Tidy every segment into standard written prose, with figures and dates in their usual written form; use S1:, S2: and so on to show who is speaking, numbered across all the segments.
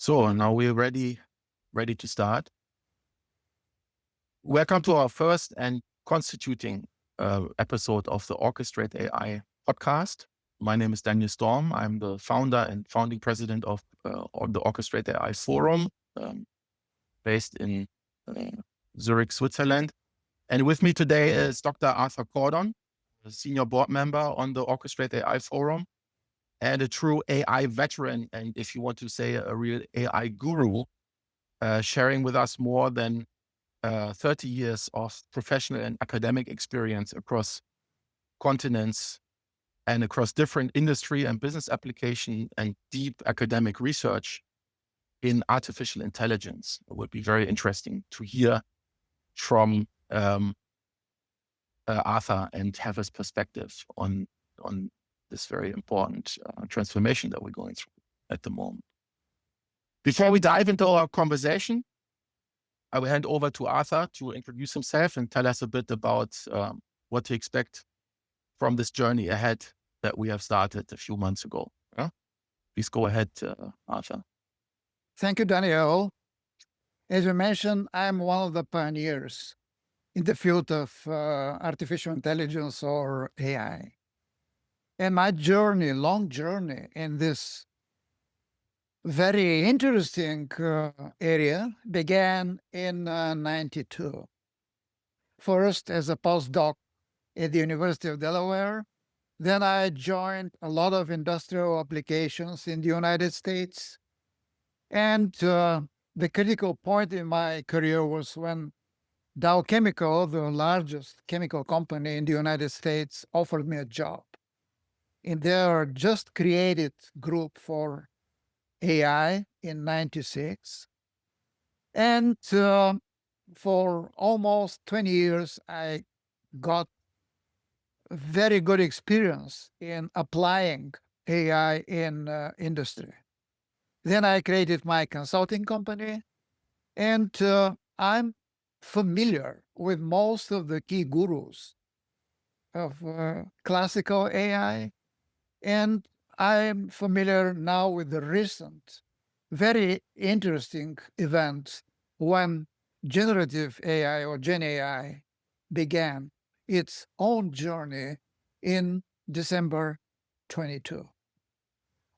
S1: So now we're ready to start. Welcome to our first and constituting episode of the Orchestrate AI podcast. My name is Daniel Storm. I'm the founder and founding president of the Orchestrate AI Forum, based in Zurich, Switzerland. And with me today is Dr. Arthur Cordon, a senior board member on the Orchestrate AI Forum, and a true AI veteran, and if you want to say a real AI guru, sharing with us more than 30 years of professional and academic experience across continents and across different industry and business application and deep academic research in artificial intelligence. It would be very interesting to hear from Arthur and have his perspective on this very important transformation that we're going through at the moment. Before we dive into our conversation, I will hand over to Arthur to introduce himself and tell us a bit about what to expect from this journey ahead that we have started a few months ago. Yeah? Please go ahead, Arthur.
S2: Thank you, Daniel. As you mentioned, I'm one of the pioneers in the field of artificial intelligence or AI. And my journey, long journey in this very interesting area began in 92. First as a postdoc at the University of Delaware. Then I joined a lot of industrial applications in the United States. And the critical point in my career was when Dow Chemical, the largest chemical company in the United States, offered me a job in their just created group for AI in 96. And for almost 20 years, I got very good experience in applying AI in industry. Then I created my consulting company, and I'm familiar with most of the key gurus of classical AI, and I'm familiar now with the recent, very interesting events when generative AI or Gen AI began its own journey in December 22.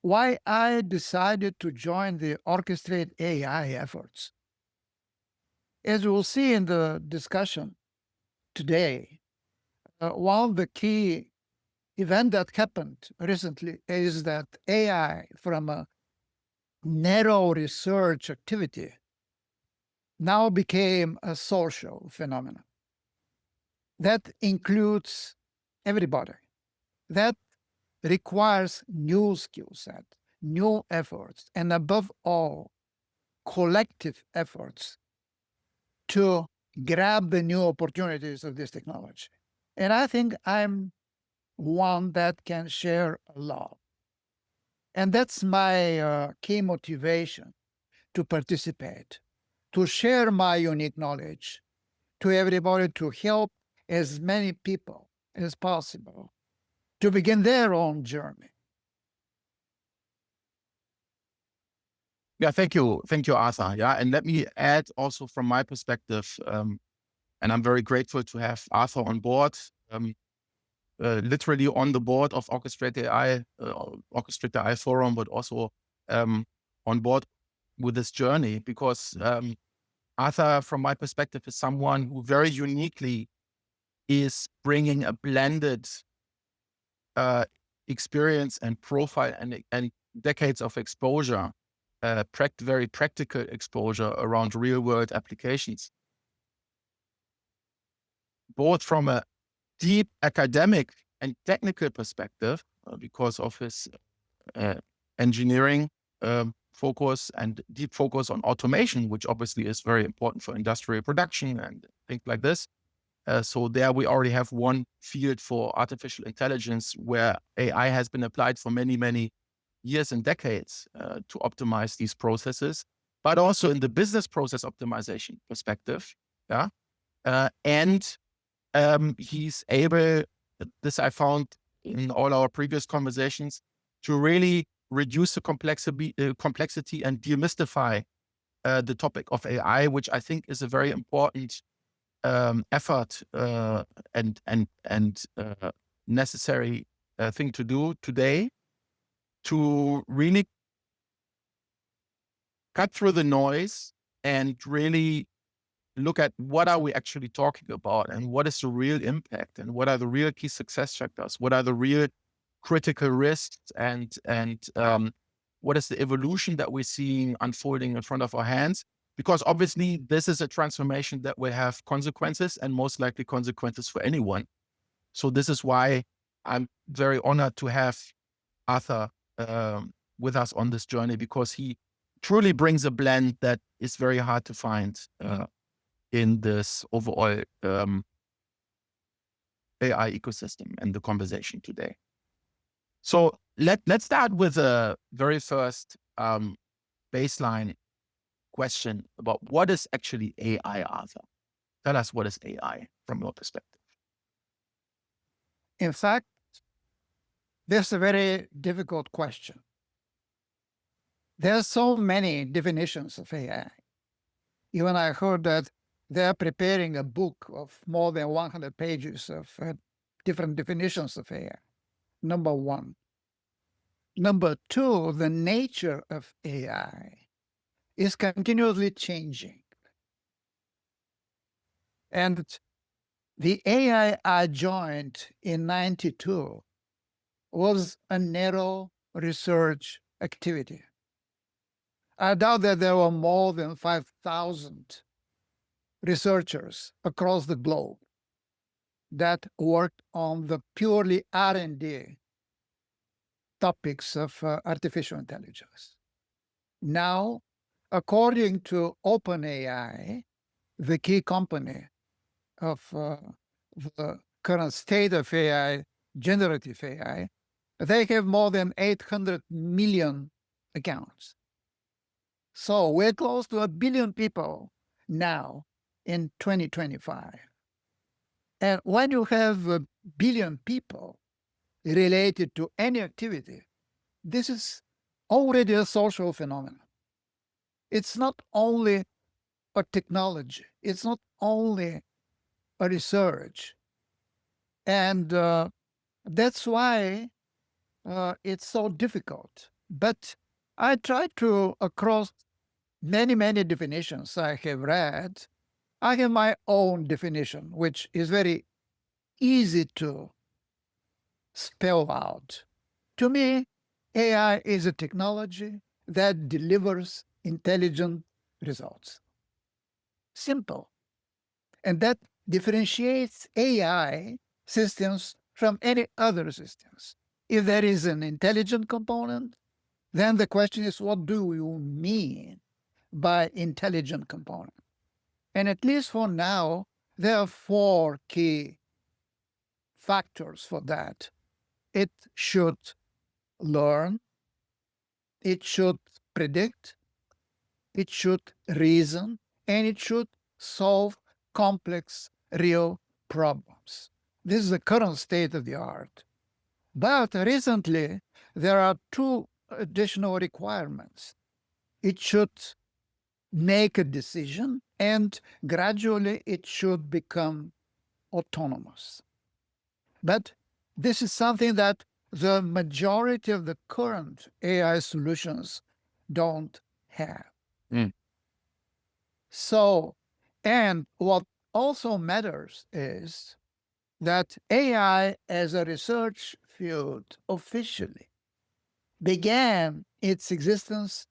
S2: Why I decided to join the Orchestrate AI efforts. As we'll see in the discussion today, one of the key event that happened recently is that AI, from a narrow research activity, now became a social phenomenon. That includes everybody. That requires new skill set, new efforts, and above all, collective efforts to grab the new opportunities of this technology. And I think I'm one that can share a lot. And that's my key motivation to participate, to share my unique knowledge to everybody, to help as many people as possible to begin their own journey.
S1: Yeah, thank you, Arthur. Yeah, and let me add also from my perspective, and I'm very grateful to have Arthur on board, literally on the board of Orchestrate AI, Orchestrate AI Forum, but also on board with this journey, because Arthur, from my perspective, is someone who very uniquely is bringing a blended experience and profile and decades of exposure, very practical exposure around real world applications, both from a deep academic and technical perspective, because of his engineering focus and deep focus on automation, which obviously is very important for industrial production and things like this. So there we already have one field for artificial intelligence where AI has been applied for many, many years and decades to optimize these processes, but also in the business process optimization perspective. Yeah. And he's able, this I found in all our previous conversations, to really reduce the complexity and demystify the topic of AI, which I think is a very important effort and necessary thing to do today to really cut through the noise and really look at what are we actually talking about and what is the real impact and what are the real key success factors, what are the real critical risks and what is the evolution that we're seeing unfolding in front of our hands. Because obviously this is a transformation that will have consequences and most likely consequences for anyone. So this is why I'm very honored to have Arthur with us on this journey, because he truly brings a blend that is very hard to find in this overall AI ecosystem and the conversation today. So let's start with a very first baseline question about what is actually AI, Arthur? Tell us, what is AI from your perspective?
S2: In fact, this is a very difficult question. There are so many definitions of AI. Even I heard that they are preparing a book of more than 100 pages of different definitions of AI. Number one. Number two, the nature of AI is continuously changing. And the AI I joined in 92 was a narrow research activity. I doubt that there were more than 5,000 researchers across the globe that worked on the purely R&D topics of artificial intelligence. Now, according to OpenAI, the key company of the current state of AI, generative AI, they have more than 800 million accounts. So we're close to 1 billion people now in 2025. And when you have 1 billion people related to any activity, this is already a social phenomenon. It's not only a technology, it's not only a research. And that's why it's so difficult. But I try to, across many, many definitions I have read, I have my own definition, which is very easy to spell out. To me, AI is a technology that delivers intelligent results. Simple. And that differentiates AI systems from any other systems. If there is an intelligent component, then the question is, what do you mean by intelligent component? And at least for now, there are 4 key factors for that. It should learn, it should predict, it should reason, and it should solve complex real problems. This is the current state of the art. But recently, there are 2 additional requirements. It should make a decision, and gradually it should become autonomous. But this is something that the majority of the current AI solutions don't have.
S1: Mm.
S2: So, and what also matters is that AI as a research field officially began its existence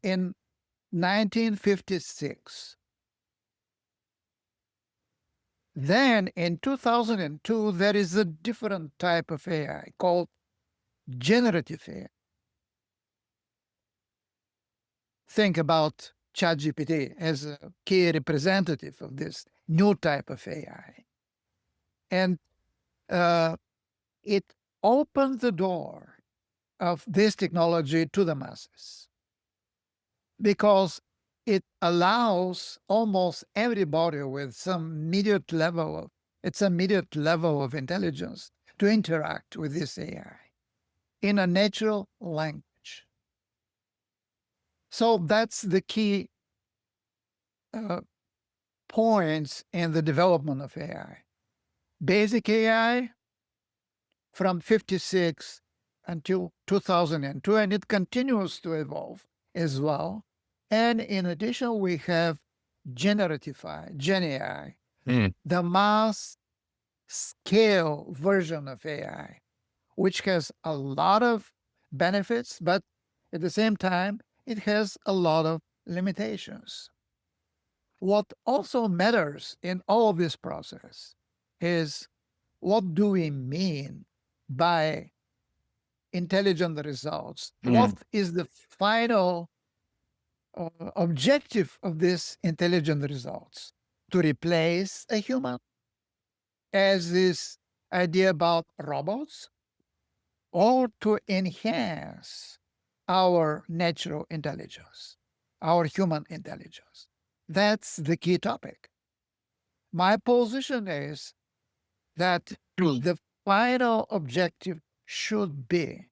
S2: in 1956. Then in 2002, there is a different type of AI called generative AI. Think about ChatGPT as a key representative of this new type of AI. And it opened the door of this technology to the masses because it allows almost everybody with some immediate level of intelligence to interact with this AI in a natural language. So that's the key uh, points in the development of AI. Basic AI from 56 until 2002, and it continues to evolve as well. And in addition, we have generative AI, Gen AI,
S1: Mm,
S2: the mass scale version of AI, which has a lot of benefits, but at the same time, it has a lot of limitations. What also matters in all of this process is what do we mean by intelligent results? What
S1: mm,
S2: is the final objective of these intelligent results? To replace a human, as this idea about robots, or to enhance our natural intelligence, our human intelligence? That's the key topic. My position is that
S1: mm.
S2: the final objective should be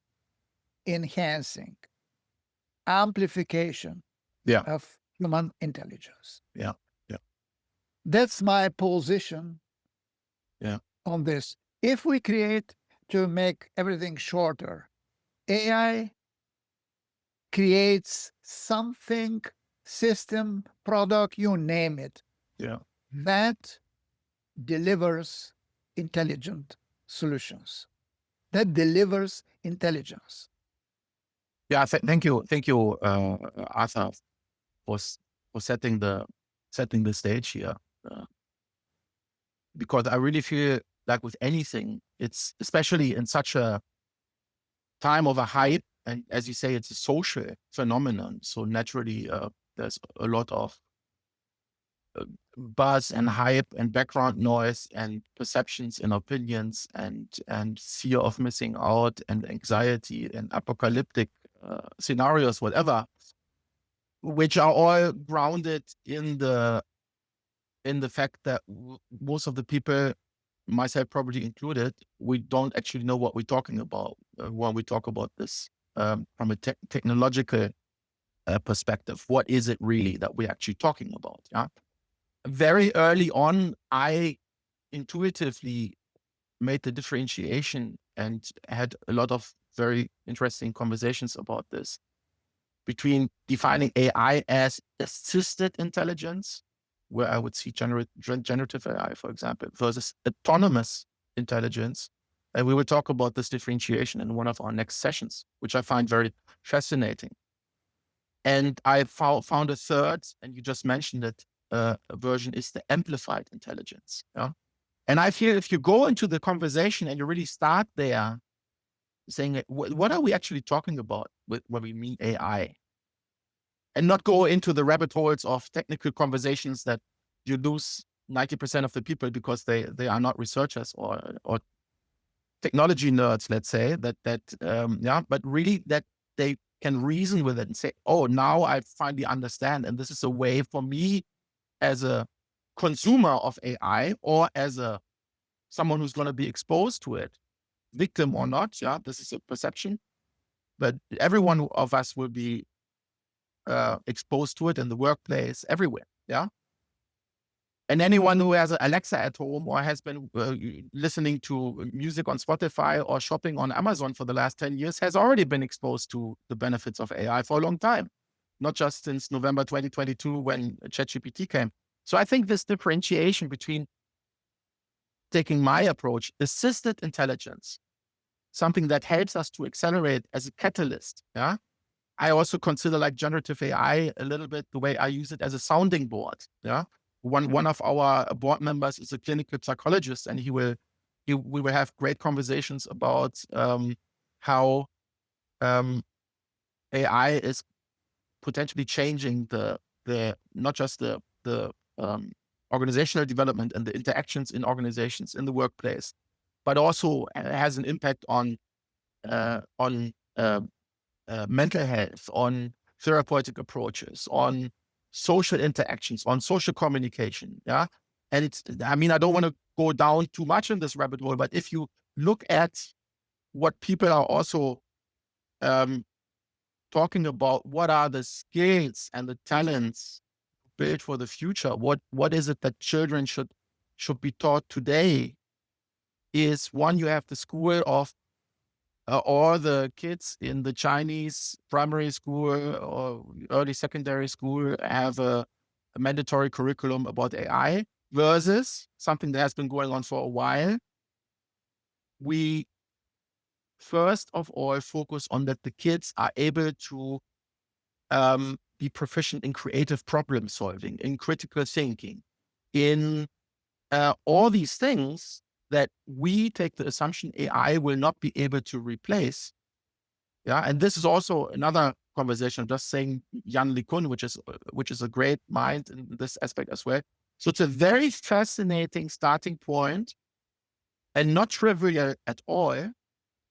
S2: enhancing, amplification
S1: Yeah,
S2: of human intelligence.
S1: yeah, yeah,
S2: That's my position
S1: yeah,
S2: on this. If we create, to make everything shorter, AI creates something, system, product, you name it,
S1: yeah.
S2: that delivers intelligent solutions, that delivers intelligence.
S1: Yeah, thank you, Arthur, for for setting the stage here, uh, because I really feel like with anything, it's especially in such a time of a hype, and as you say, it's a social phenomenon. So naturally, there's a lot of uh, buzz and hype and background noise and perceptions and opinions and fear of missing out and anxiety and apocalyptic scenarios, whatever, which are all grounded in the fact that most of the people, myself probably included, we don't actually know what we're talking about when we talk about this from a technological perspective. What is it really that we're actually talking about? Yeah. Very early on, I intuitively made the differentiation and had a lot of very interesting conversations about this between defining AI as assisted intelligence, where I would see generative AI, for example, versus autonomous intelligence. And we will talk about this differentiation in one of our next sessions, which I find very fascinating. And I found a third, and you just mentioned it, version is the amplified intelligence. Yeah? And I feel if you go into the conversation and you really start there saying, what are we actually talking about when we mean AI? And not go into the rabbit holes of technical conversations that you lose 90% of the people because they are not researchers or technology nerds, let's say, yeah, but really that they can reason with it and say, oh, now I finally understand. And this is a way for me as a consumer of AI or as a someone who's going to be exposed to it, victim or not. Yeah, this is a perception, but every one of us will be exposed to it in the workplace, everywhere. Yeah. And anyone who has an Alexa at home or has been listening to music on Spotify or shopping on Amazon for the last 10 years has already been exposed to the benefits of AI for a long time, not just since November 2022 when ChatGPT came. So I think this differentiation between taking my approach, assisted intelligence, something that helps us to accelerate as a catalyst. Yeah. I also consider like generative AI a little bit the way I use it as a sounding board. Yeah. One of our board members is a clinical psychologist, and we will have great conversations about how um, AI is potentially changing the not just the organizational development and the interactions in organizations in the workplace, but also has an impact on mental health, on therapeutic approaches, on social interactions, on social communication. Yeah. And I mean, I don't want to go down too much in this rabbit hole, but if you look at what people are also um, talking about what are the skills and the talents built for the future, what is it that children should be taught today, is one, you have the school of all the kids in the Chinese primary school or early secondary school have a mandatory curriculum about AI, versus something that has been going on for a while. We first of all focus on that the kids are able to be proficient in creative problem solving, in critical thinking, in all these things that we take the assumption AI will not be able to replace. Yeah, and this is also another conversation. I'm just saying Jan LeCun, which is a great mind in this aspect as well. So it's a very fascinating starting point, and not trivial at all,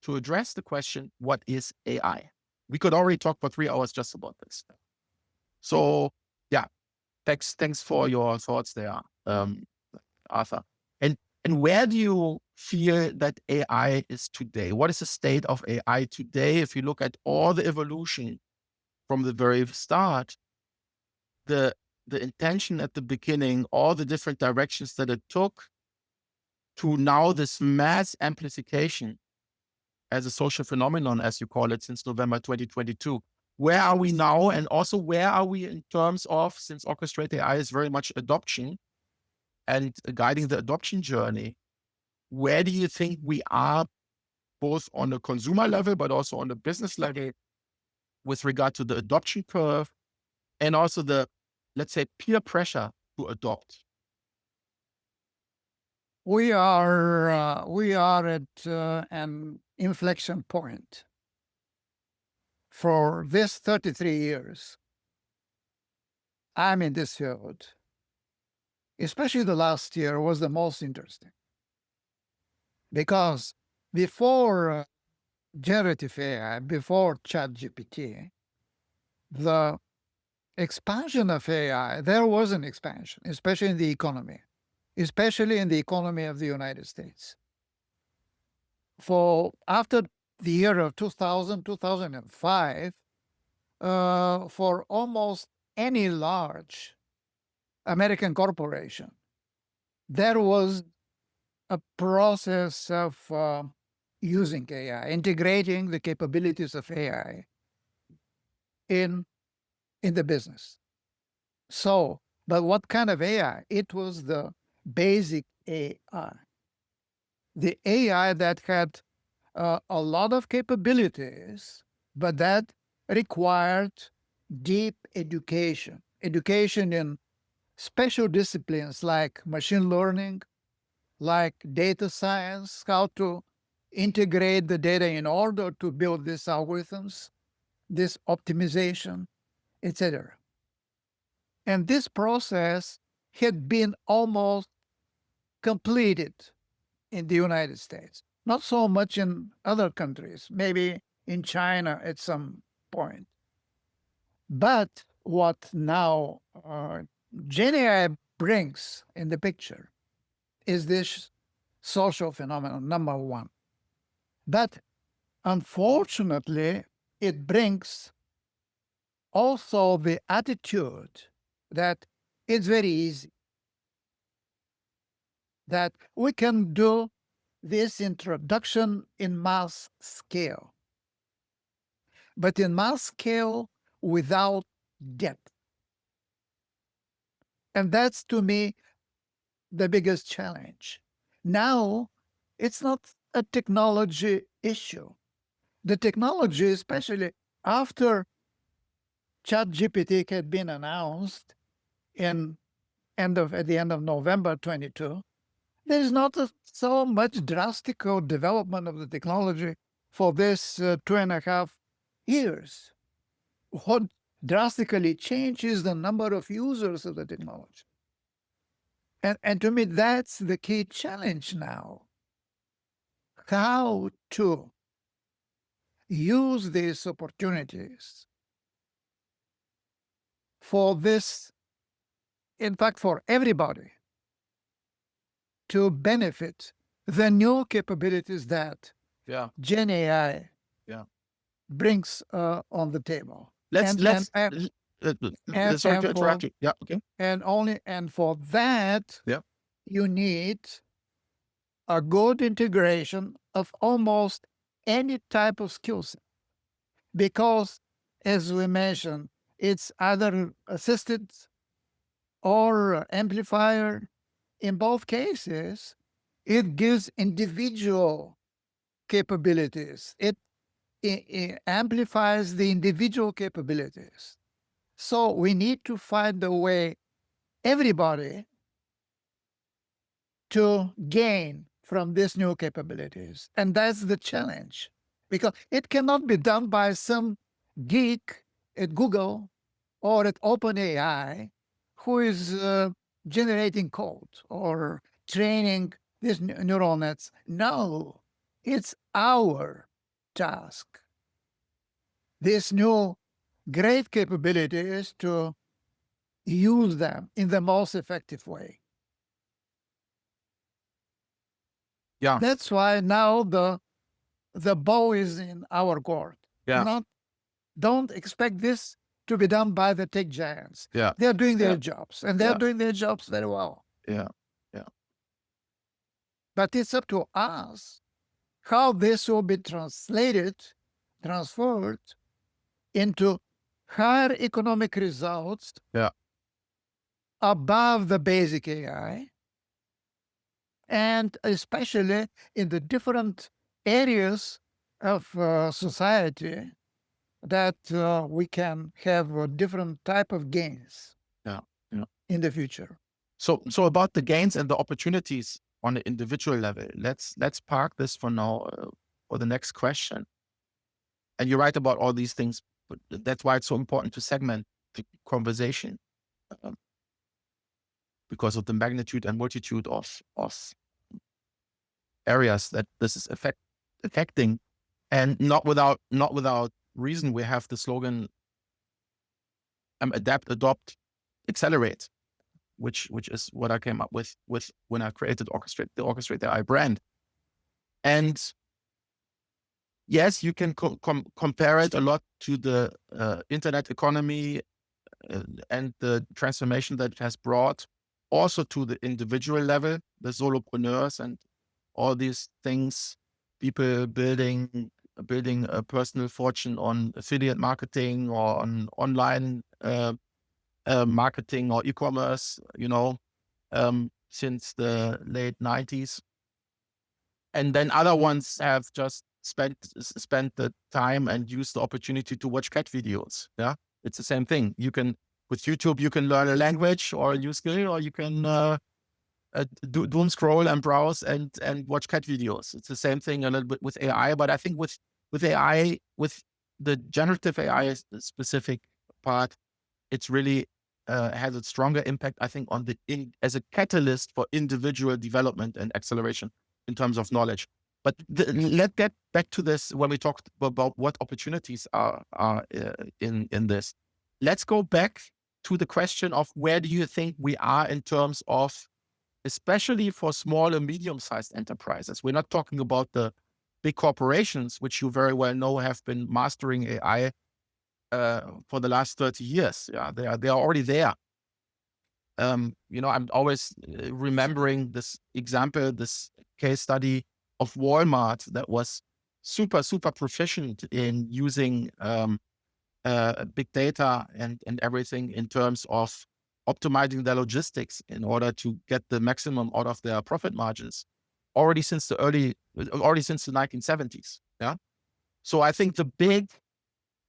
S1: to address the question, what is AI? We could already talk for 3 hours just about this. So yeah, thanks for your thoughts there, Arthur. And and where do you feel that AI is today? What is the state of AI today? If you look at all the evolution from the very start, the the intention at the beginning, all the different directions that it took, to now this mass amplification as a social phenomenon, as you call it, since November 2022. Where are we now? And also, where are we in terms of, since orchestrated AI is very much adoption and guiding the adoption journey, where do you think we are, both on the consumer level, but also on the business level, with regard to the adoption curve and also the, let's say, peer pressure to adopt?
S2: We are at an inflection point. For this 33 years, I'm in this field. Especially the last year was the most interesting, because before generative AI, before ChatGPT, the expansion of AI, there was an expansion, especially in the economy, especially in the economy of the United States. For after the year of 2000, 2005, for almost any large American corporation, there was a process of using AI, integrating the capabilities of AI in the business. So, but what kind of AI? It was the basic AI, the AI that had a lot of capabilities, but that required deep education, education in special disciplines like machine learning, like data science, how to integrate the data in order to build these algorithms, this optimization, etc. And this process had been almost completed in the United States. Not so much in other countries, maybe in China at some point. But what now GenAI brings in the picture is this social phenomenon, number one. But unfortunately, it brings also the attitude that it's very easy, that we can do this introduction in mass scale, but in mass scale without depth. And that's, to me, the biggest challenge. Now, it's not a technology issue. The technology, especially after ChatGPT had been announced at the end of November 22, there is not so much drastic development of the technology for this 2.5 years. What drastically changes the number of users of the technology. And to me, that's the key challenge now. How to use these opportunities for this, in fact, for everybody, to benefit the new capabilities that
S1: Yeah,
S2: Gen AI
S1: yeah.
S2: brings on the table.
S1: Let's
S2: And
S1: let's
S2: and
S1: sorry
S2: and
S1: to
S2: for
S1: interrupt you. Yeah, okay.
S2: and for that,
S1: Yeah,
S2: you need a good integration of almost any type of skill set, because, as we mentioned, it's either assisted or amplifier. In both cases, it gives individual capabilities. It amplifies the individual capabilities. So we need to find a way, everybody, to gain from these new capabilities. And that's the challenge, because it cannot be done by some geek at Google or at OpenAI who is generating code or training these neural nets. No, it's our task. This new great capability is to use them in the most effective way.
S1: yeah,
S2: That's why now the ball is in our court.
S1: yeah,
S2: Not Don't expect this to be done by the tech giants.
S1: yeah,
S2: They're doing
S1: yeah,
S2: their jobs, and they're
S1: yeah,
S2: doing their jobs very well.
S1: yeah, yeah,
S2: But it's up to us how this will be transferred into higher economic results
S1: yeah,
S2: above the basic AI, and especially in the different areas of society that we can have a different type of gains
S1: yeah, yeah.
S2: in the future.
S1: So about the gains and the opportunities on the individual level, let's park this for now, for the next question. And you're right about all these things, but that's why it's so important to segment the conversation, um, because of the magnitude and multitude of areas that this is affecting, and not without reason. We have the slogan, adapt, adopt, accelerate, which is what I came up with when I created the Orchestrate AI brand. And yes, you can compare it a lot to the internet economy, and the transformation that it has brought, also to the individual level, the solopreneurs and all these things, people building a personal fortune on affiliate marketing or on online marketing or e-commerce, since the late 90s. And then other ones have just spent the time and used the opportunity to watch cat videos. Yeah, it's the same thing. You can, with YouTube, you can learn a language or a new skill, or you can doom scroll and browse and watch cat videos. It's the same thing a little bit with AI, but I think with AI, with the generative AI specific part, it's really has a stronger impact, I think, on as a catalyst for individual development and acceleration in terms of knowledge. But let's get back to this when we talked about what opportunities are in this. Let's go back to the question of where do you think we are in terms of, especially for small and medium-sized enterprises. We're not talking about the big corporations, which you very well know have been mastering AI for the last 30 years. Yeah, they are already there. I'm always remembering this example, this case study of Walmart that was super, super proficient in using big data and everything in terms of optimizing their logistics in order to get the maximum out of their profit margins already since the 1970s. Yeah. So I think the big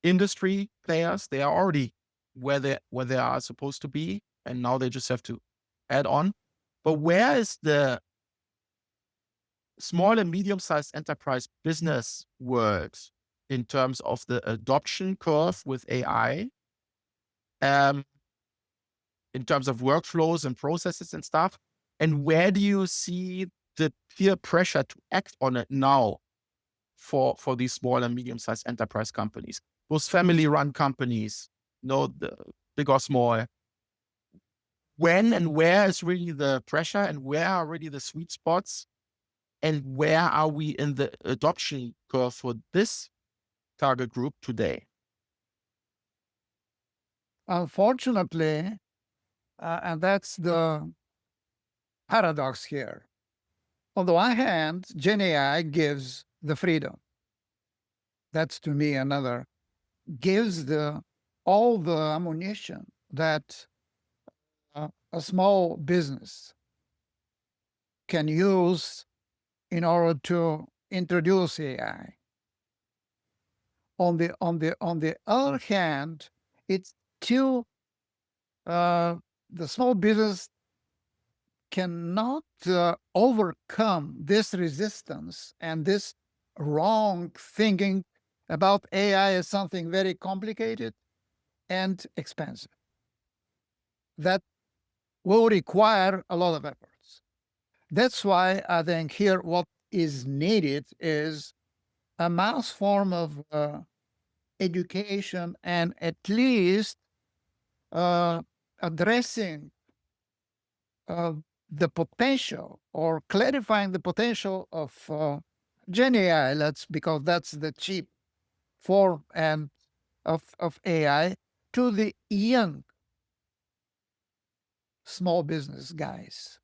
S1: industry players, they are already where they are supposed to be, and now they just have to add on. But where is the small and medium-sized enterprise business world in terms of the adoption curve with AI, um, in terms of workflows and processes and stuff? And where do you see the peer pressure to act on it now for these small and medium-sized enterprise companies, those family-run companies, the big or small? When and where is really the pressure, and where are really the sweet spots, and where are we in the adoption curve for this target group today?
S2: Unfortunately, and that's the paradox here. On the one hand, Gen AI gives the freedom. That's to me another gives the all the ammunition that a small business can use in order to introduce AI. On the other hand, it's still the small business cannot overcome this resistance and this wrong thinking about AI as something very complicated and expensive. That will require a lot of efforts. That's why I think here what is needed is a mass form of education and at least addressing uh, the potential or clarifying the potential of Gen AI, because that's the cheap form and of AI to the young small business guys.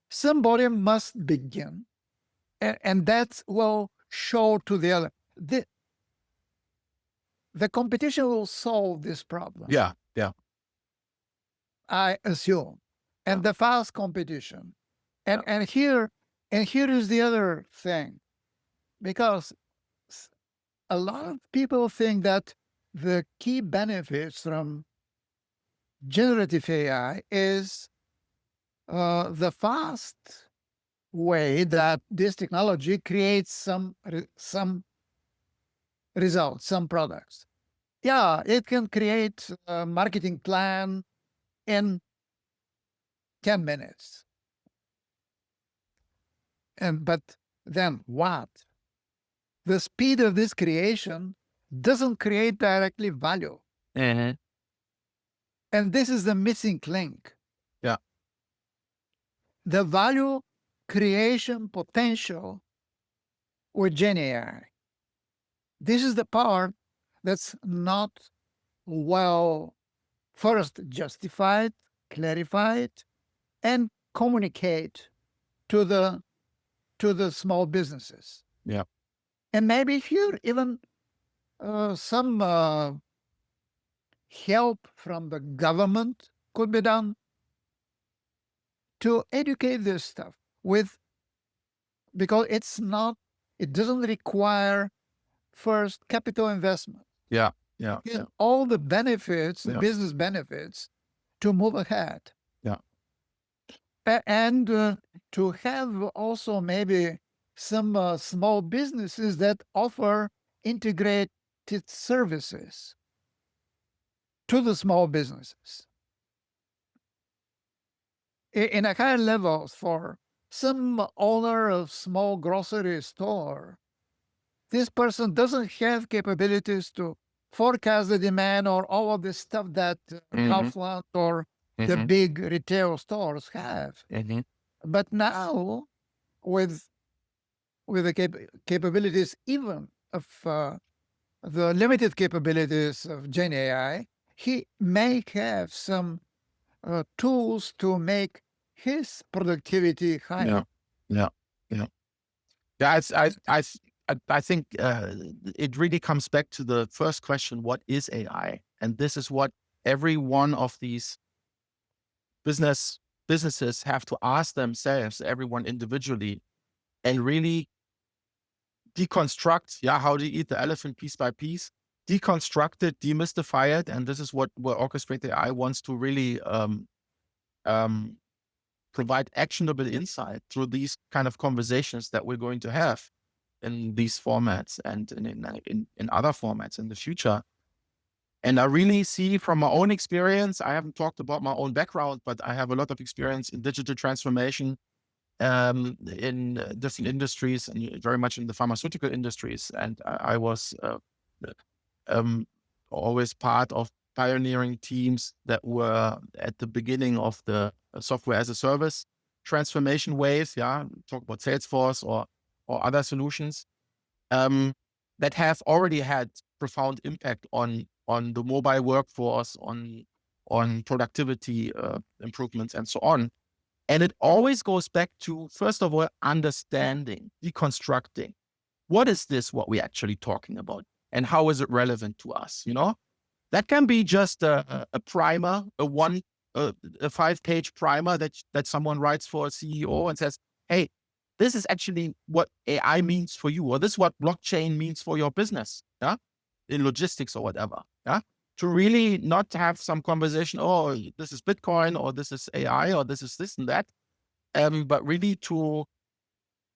S2: Somebody must begin, and that will show to the other. The competition will solve this problem,
S1: Yeah, yeah,
S2: I assume,
S1: yeah.
S2: and the fast competition.
S1: Yeah.
S2: And here is the other thing, because a lot of people think that the key benefits from generative AI is the fast way that this technology creates some results, some products. Yeah, it can create a marketing plan in 10 minutes. But then what? The speed of this creation doesn't create directly value.
S1: Mhm.
S2: And this is the missing link.
S1: Yeah.
S2: The value creation potential with Gen AI. This is the part that's not well first justified, clarified, and communicate to the small businesses.
S1: Yeah.
S2: And maybe here even some help from the government could be done to educate this stuff with, because it doesn't require first capital investment.
S1: Yeah. Yeah.
S2: Get
S1: Yeah.
S2: all the benefits, the
S1: Yeah.
S2: business benefits to move ahead.
S1: Yeah.
S2: And to have also maybe some small businesses that offer integrated services to the small businesses in a higher level. For some owner of small grocery store, this person doesn't have capabilities to forecast the demand or all of the stuff that
S1: Mhm.
S2: Kaufland or the
S1: Mhm.
S2: big retail stores have.
S1: Mhm.
S2: But now, with the capabilities even of the limited capabilities of Gen AI, he may have some tools to make his productivity higher.
S1: Yeah. Yeah. Yeah. Yeah. I think it really comes back to the first question: what is AI? And this is what every one of these businesses have to ask themselves, everyone individually, and really deconstruct. Yeah, how do you eat the elephant piece by piece? Deconstruct it, demystify it, and this is what Orchestrate AI wants to really um, provide actionable insight through these kind of conversations that we're going to have in these formats and in other formats in the future. And I really see from my own experience, I haven't talked about my own background, but I have a lot of experience in digital transformation in different industries and very much in the pharmaceutical industries. And I was um, always part of pioneering teams that were at the beginning of the software as a service transformation waves. Yeah, talk about Salesforce or other solutions. Um, that have already had profound impact on the mobile workforce, on productivity improvements, and so on. And it always goes back to, first of all, understanding, deconstructing. What is this, what we're actually talking about? And how is it relevant to us? That can be just a primer, a 5-page primer that someone writes for a CEO and says, hey, this is actually what AI means for you, or this is what blockchain means for your business, yeah, in logistics or whatever, yeah. To really not have some conversation, oh, this is Bitcoin, or this is AI, or this is this and that, but really to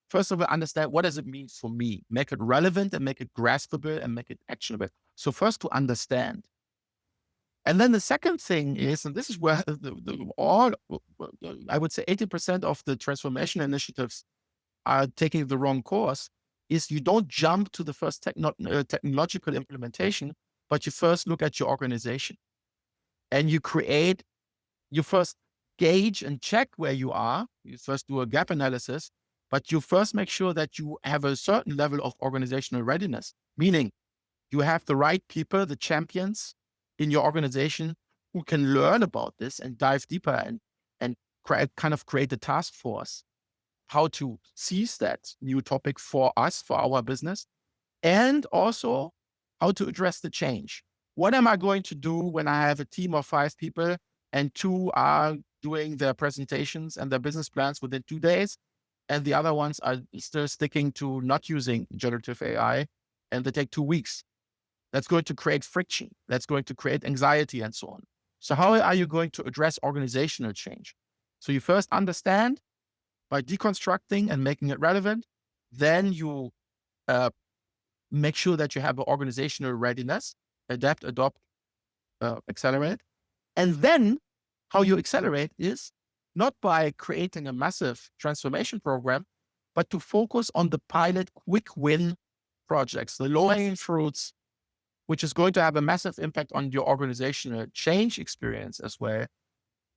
S1: first of all understand what does it mean for me, make it relevant and make it graspable and make it actionable. So first to understand. And then the second thing is, and this is where I would say 80% of the transformation initiatives are taking the wrong course, is you don't jump to the first technological implementation, but you first look at your organization and you first gauge and check where you are. You first do a gap analysis, but you first make sure that you have a certain level of organizational readiness, meaning you have the right people, the champions in your organization who can learn about this and dive deeper and create a task force, how to seize that new topic for us, for our business, and also how to address the change. What am I going to do when I have a team of 5 people and 2 are doing their presentations and their business plans within 2 days, and the other ones are still sticking to not using generative AI and they take 2 weeks? That's going to create friction. That's going to create anxiety and so on. So how are you going to address organizational change? So you first understand by deconstructing and making it relevant. Then you uh, make sure that you have an organizational readiness, adapt, adopt, accelerate. And then how you accelerate is not by creating a massive transformation program, but to focus on the pilot quick win projects, the low hanging fruits, which is going to have a massive impact on your organizational change experience as well.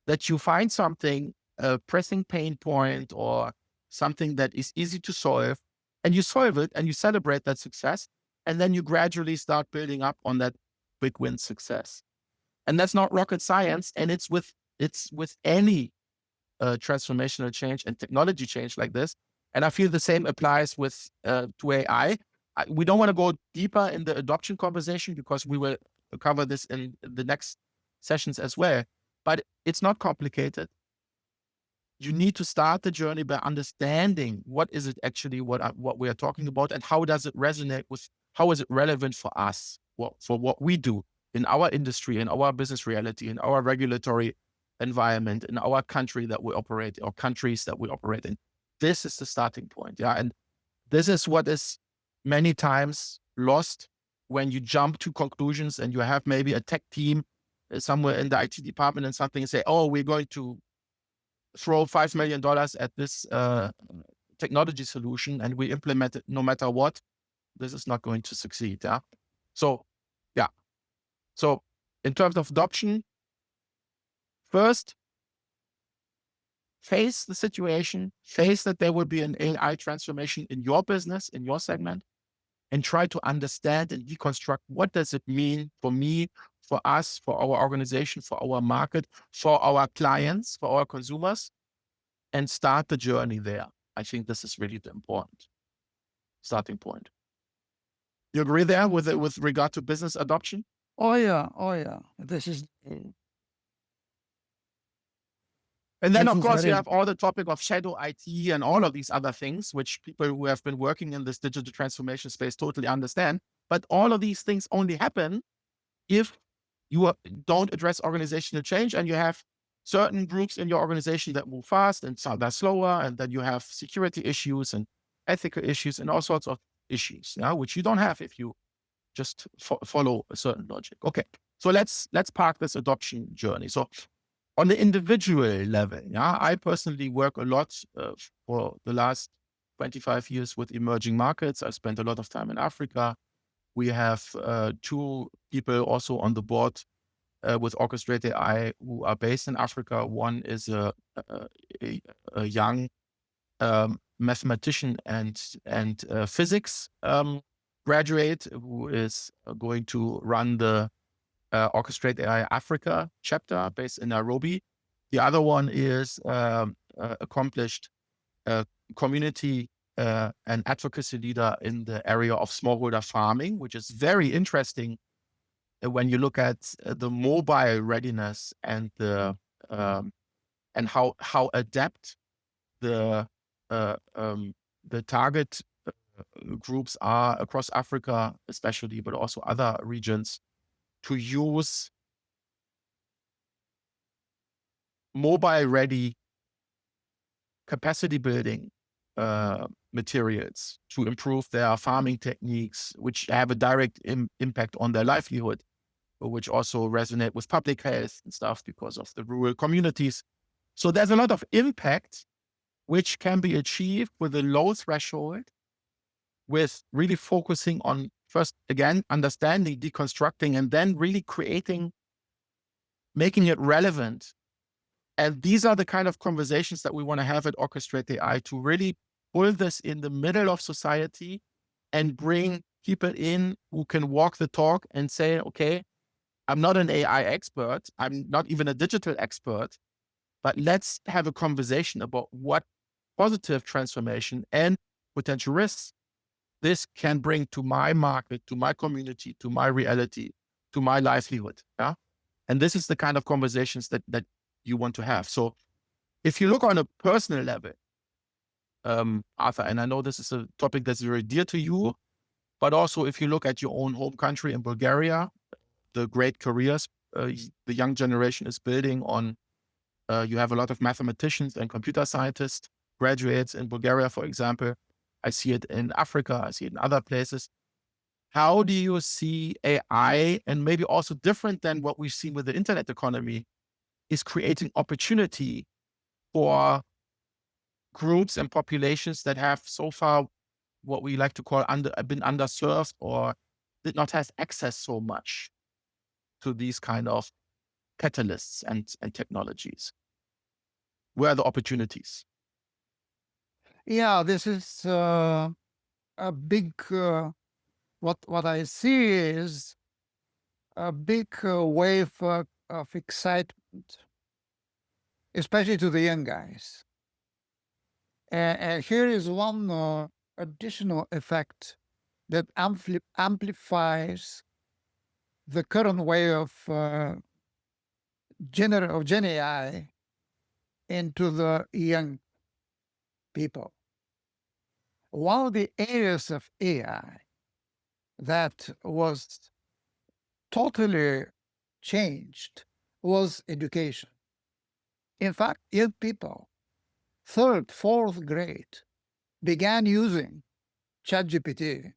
S1: That you find something, a pressing pain point or something that is easy to solve, and you solve it and you celebrate that success. And then you gradually start building up on that quick win success. And that's not rocket science. And it's with any transformational change and technology change like this. And I feel the same applies with to AI. We don't want to go deeper in the adoption conversation because we will cover this in the next sessions as well. But it's not complicated. You need to start the journey by understanding what is it actually what we are talking about, and how does it resonate with, how is it relevant for us, for what we do in our industry, in our business reality, in our regulatory environment, in our country that we operate, or countries that we operate in. This is the starting point. Yeah. And this is what is many times lost when you jump to conclusions and you have maybe a tech team somewhere in the IT department and something, and say, oh, we're going to throw $5 million at this technology solution and we implement it no matter what. This is not going to succeed. Yeah. So, yeah. So in terms of adoption, first, face the situation, face that there will be an AI transformation in your business, in your segment, and try to understand and deconstruct what does it mean for me, for us, for our organization, for our market, for our clients, for our consumers, and start the journey there. I think this is really the important starting point. You agree there with regard to business adoption?
S2: Oh yeah, oh yeah. This is
S1: And then,
S2: this
S1: of
S2: is
S1: course, you
S2: very
S1: have all the topic of shadow IT and all of these other things, which people who have been working in this digital transformation space totally understand. But all of these things only happen if you don't address organizational change, and you have certain groups in your organization that move fast and some that are slower, and then you have security issues and ethical issues and all sorts of issues, yeah, which you don't have if you just follow a certain logic. Okay, so let's park this adoption journey. So on the individual level, yeah, I personally work a lot for the last 25 years with emerging markets. I spent a lot of time in Africa. We have 2 people also on the board with ORCHESTRATE AI who are based in Africa. One is a young mathematician and physics graduate who is going to run the Orchestrate AI Africa chapter based in Nairobi. The other one is accomplished community and advocacy leader in the area of smallholder farming, which is very interesting when you look at the mobile readiness and the and how adapt the uh, um, the target groups are across Africa, especially, but also other regions, to use mobile ready capacity building materials to improve their farming techniques, which have a direct impact on their livelihood, but which also resonate with public health and stuff because of the rural communities. So there's a lot of impact which can be achieved with a low threshold, with really focusing on first, again, understanding, deconstructing, and then really creating, making it relevant. And these are the kind of conversations that we want to have at Orchestrate AI to really pull this in the middle of society and bring people in who can walk the talk and say, okay, I'm not an AI expert. I'm not even a digital expert, but let's have a conversation about what positive transformation and potential risks this can bring to my market, to my community, to my reality, to my livelihood. Yeah. And this is the kind of conversations that you want to have. So if you look on a personal level, Arthur, and I know this is a topic that's very dear to you, but also if you look at your own home country in Bulgaria, the great careers the young generation is building on, you have a lot of mathematicians and computer scientists, graduates in Bulgaria, for example. I see it in Africa, I see it in other places. How do you see AI, and maybe also different than what we've seen with the internet economy, is creating opportunity for groups and populations that have so far what we like to call been underserved or did not have access so much to these kind of catalysts and technologies? Where are the opportunities?
S2: Yeah, this is a big, what I see is a big wave of excitement, especially to the young guys. And here is one additional effect that amplifies the current way of Gen AI into the young people. One of the areas of AI that was totally changed was education. In fact, young people, third, fourth grade, began using ChatGPT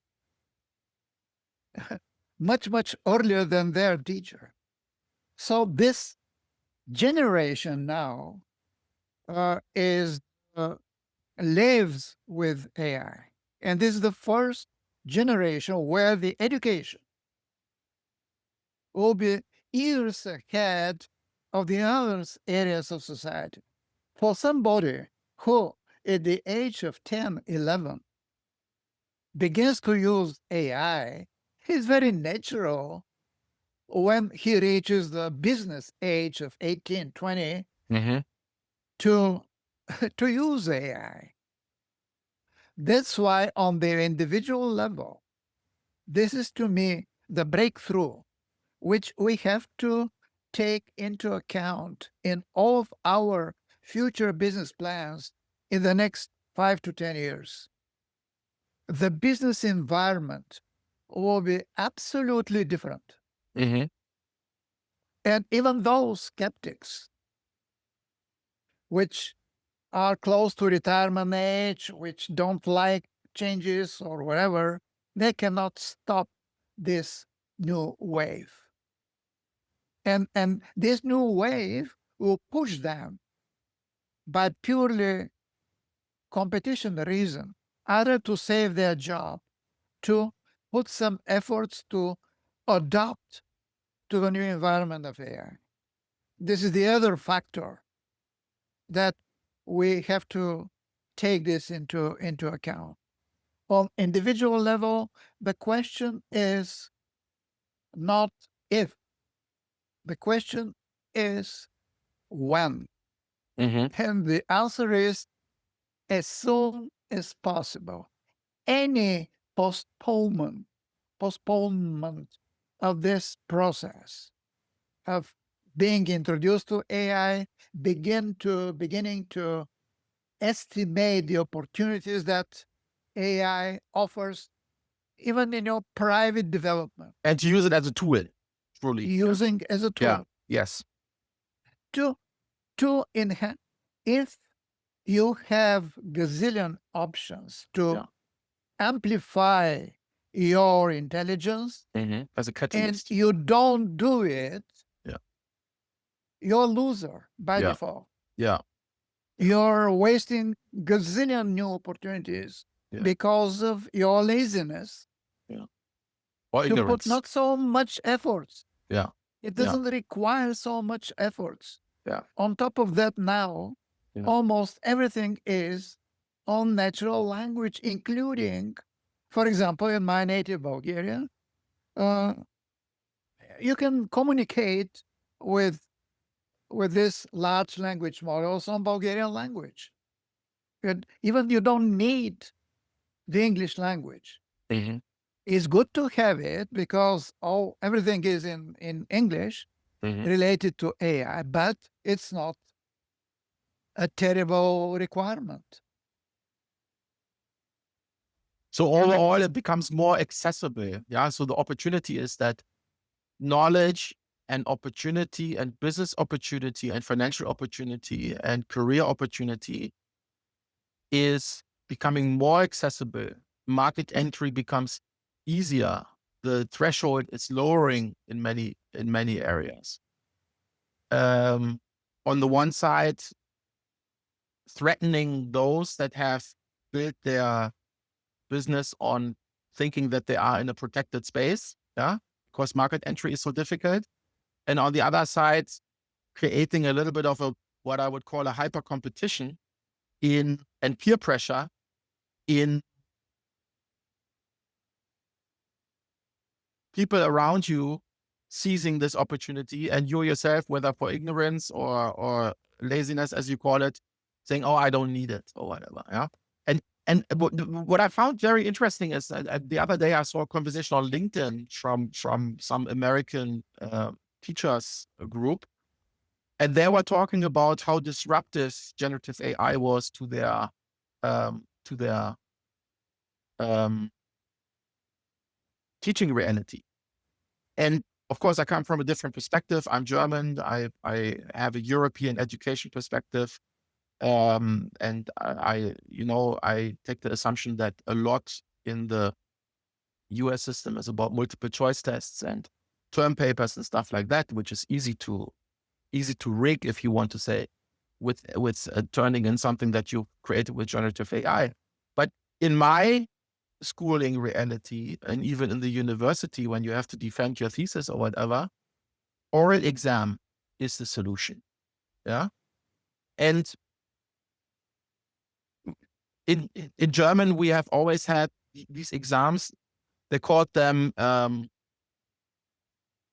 S2: much, much earlier than their teacher. So this generation now is lives with AI. And this is the first generation where the education will be years ahead of the other areas of society. For somebody who, at the age of 10, 11, begins to use AI, it's very natural when he reaches the business age of 18, 20
S1: Mhm.
S2: to, to use AI. That's why, on the individual level, this is to me the breakthrough, which we have to take into account in all of our future business plans in the next 5 to 10 years. The business environment will be absolutely different.
S1: Mhm.
S2: And even those skeptics, which are close to retirement age, which don't like changes or whatever, they cannot stop this new wave. And this new wave will push them by purely competition reason, either to save their job, to put some efforts to adapt to the new environment of AI. This is the other factor that we have to take this into account. on individual level, the question is not if, the question is when. And the answer is as soon as possible. Any postponement of this process of being introduced to AI, beginning to estimate the opportunities that AI offers, even in your private development,
S1: And to use it as a tool, truly.
S2: using as a
S1: Yeah.
S2: tool
S1: Yes.
S2: to enhance. If you have gazillion options to
S1: Yeah.
S2: amplify your intelligence
S1: As a
S2: and
S1: catalyst.
S2: you don't do it,
S1: Yeah.
S2: you're a loser by
S1: Yeah.
S2: default.
S1: Yeah.
S2: You're wasting gazillion new opportunities
S1: Yeah.
S2: because of your laziness
S1: Yeah. Or
S2: to put
S1: ignorance.
S2: not so much efforts.
S1: Yeah.
S2: It
S1: Yeah.
S2: doesn't require so much efforts.
S1: Yeah.
S2: On top of that, now
S1: Yeah.
S2: almost everything is on natural language, including, for example, in my native Bulgaria, uh, you can communicate with this large language models on Bulgarian language. And even you don't need the English language.
S1: Mm-hmm.
S2: It's good to have it because everything is in English
S1: Mm-hmm.
S2: related to AI, but it's not a terrible requirement.
S1: So overall, it becomes more accessible. Yeah. So the opportunity is that knowledge and opportunity and business opportunity and financial opportunity and career opportunity is becoming more accessible. Market entry becomes easier. The threshold is lowering in many areas. On the one side, threatening those that have built their business on thinking that they are in a protected space, yeah, because market entry is so difficult. And on the other side, creating a little bit of a what I would call a hyper competition and peer pressure in people around you seizing this opportunity, and you yourself, whether for ignorance or laziness, as you call it, saying, "Oh, I don't need it," or whatever. Yeah. And what I found very interesting is that the other day I saw a conversation on LinkedIn from some American teachers group, and they were talking about how disruptive generative AI was to their um, teaching reality. And of course, I come from a different perspective. I'm German. I have a European education perspective. And I take the assumption that a lot in the US system is about multiple choice tests and term papers and stuff like that, which is easy to rig, if you want to say, with turning in something that you created with generative AI. But in my schooling reality, and even in the university, when you have to defend your thesis or whatever, oral exam is the solution. Yeah. And in German, we have always had these exams. They called them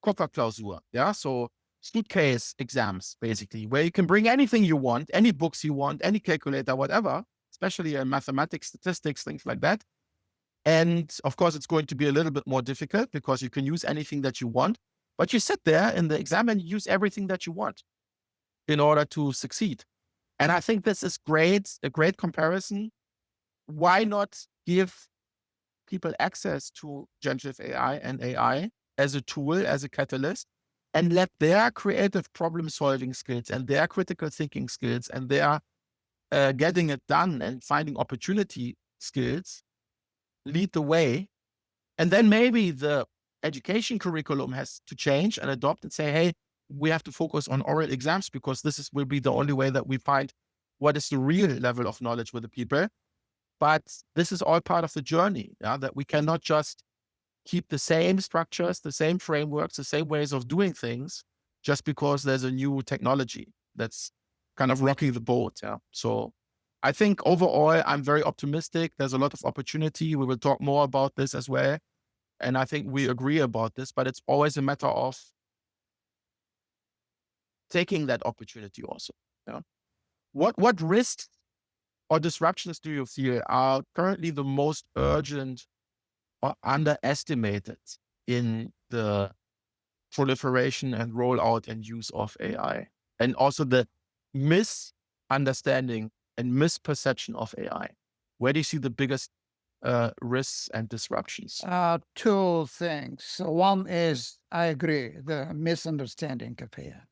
S1: Kofferklausur. Yeah. So suitcase exams, basically, where you can bring anything you want, any books you want, any calculator, whatever, especially in mathematics, statistics, things like that. And of course, it's going to be a little bit more difficult because you can use anything that you want, but you sit there in the exam and use everything that you want in order to succeed. And I think this is a great comparison. Why not give people access to generative AI and AI as a tool, as a catalyst, and let their creative problem solving skills and their critical thinking skills and their getting it done and finding opportunity skills lead the way. And then maybe the education curriculum has to change and adopt and say, hey, we have to focus on oral exams because will be the only way that we find what is the real level of knowledge with the people. But this is all part of the journey, yeah, that we cannot just keep the same structures, the same frameworks, the same ways of doing things just because there's a new technology that's kind of rocking the boat. Yeah. So I think overall, I'm very optimistic. There's a lot of opportunity. We will talk more about this as well. And I think we agree about this, but it's always a matter of taking that opportunity also. Yeah. What risks or disruptions do you feel are currently the most urgent or underestimated in the proliferation and rollout and use of AI? And also the misunderstanding and misperception of AI. Where do you see the biggest risks and disruptions?
S2: Two things. So one is, I agree, the misunderstanding of AI.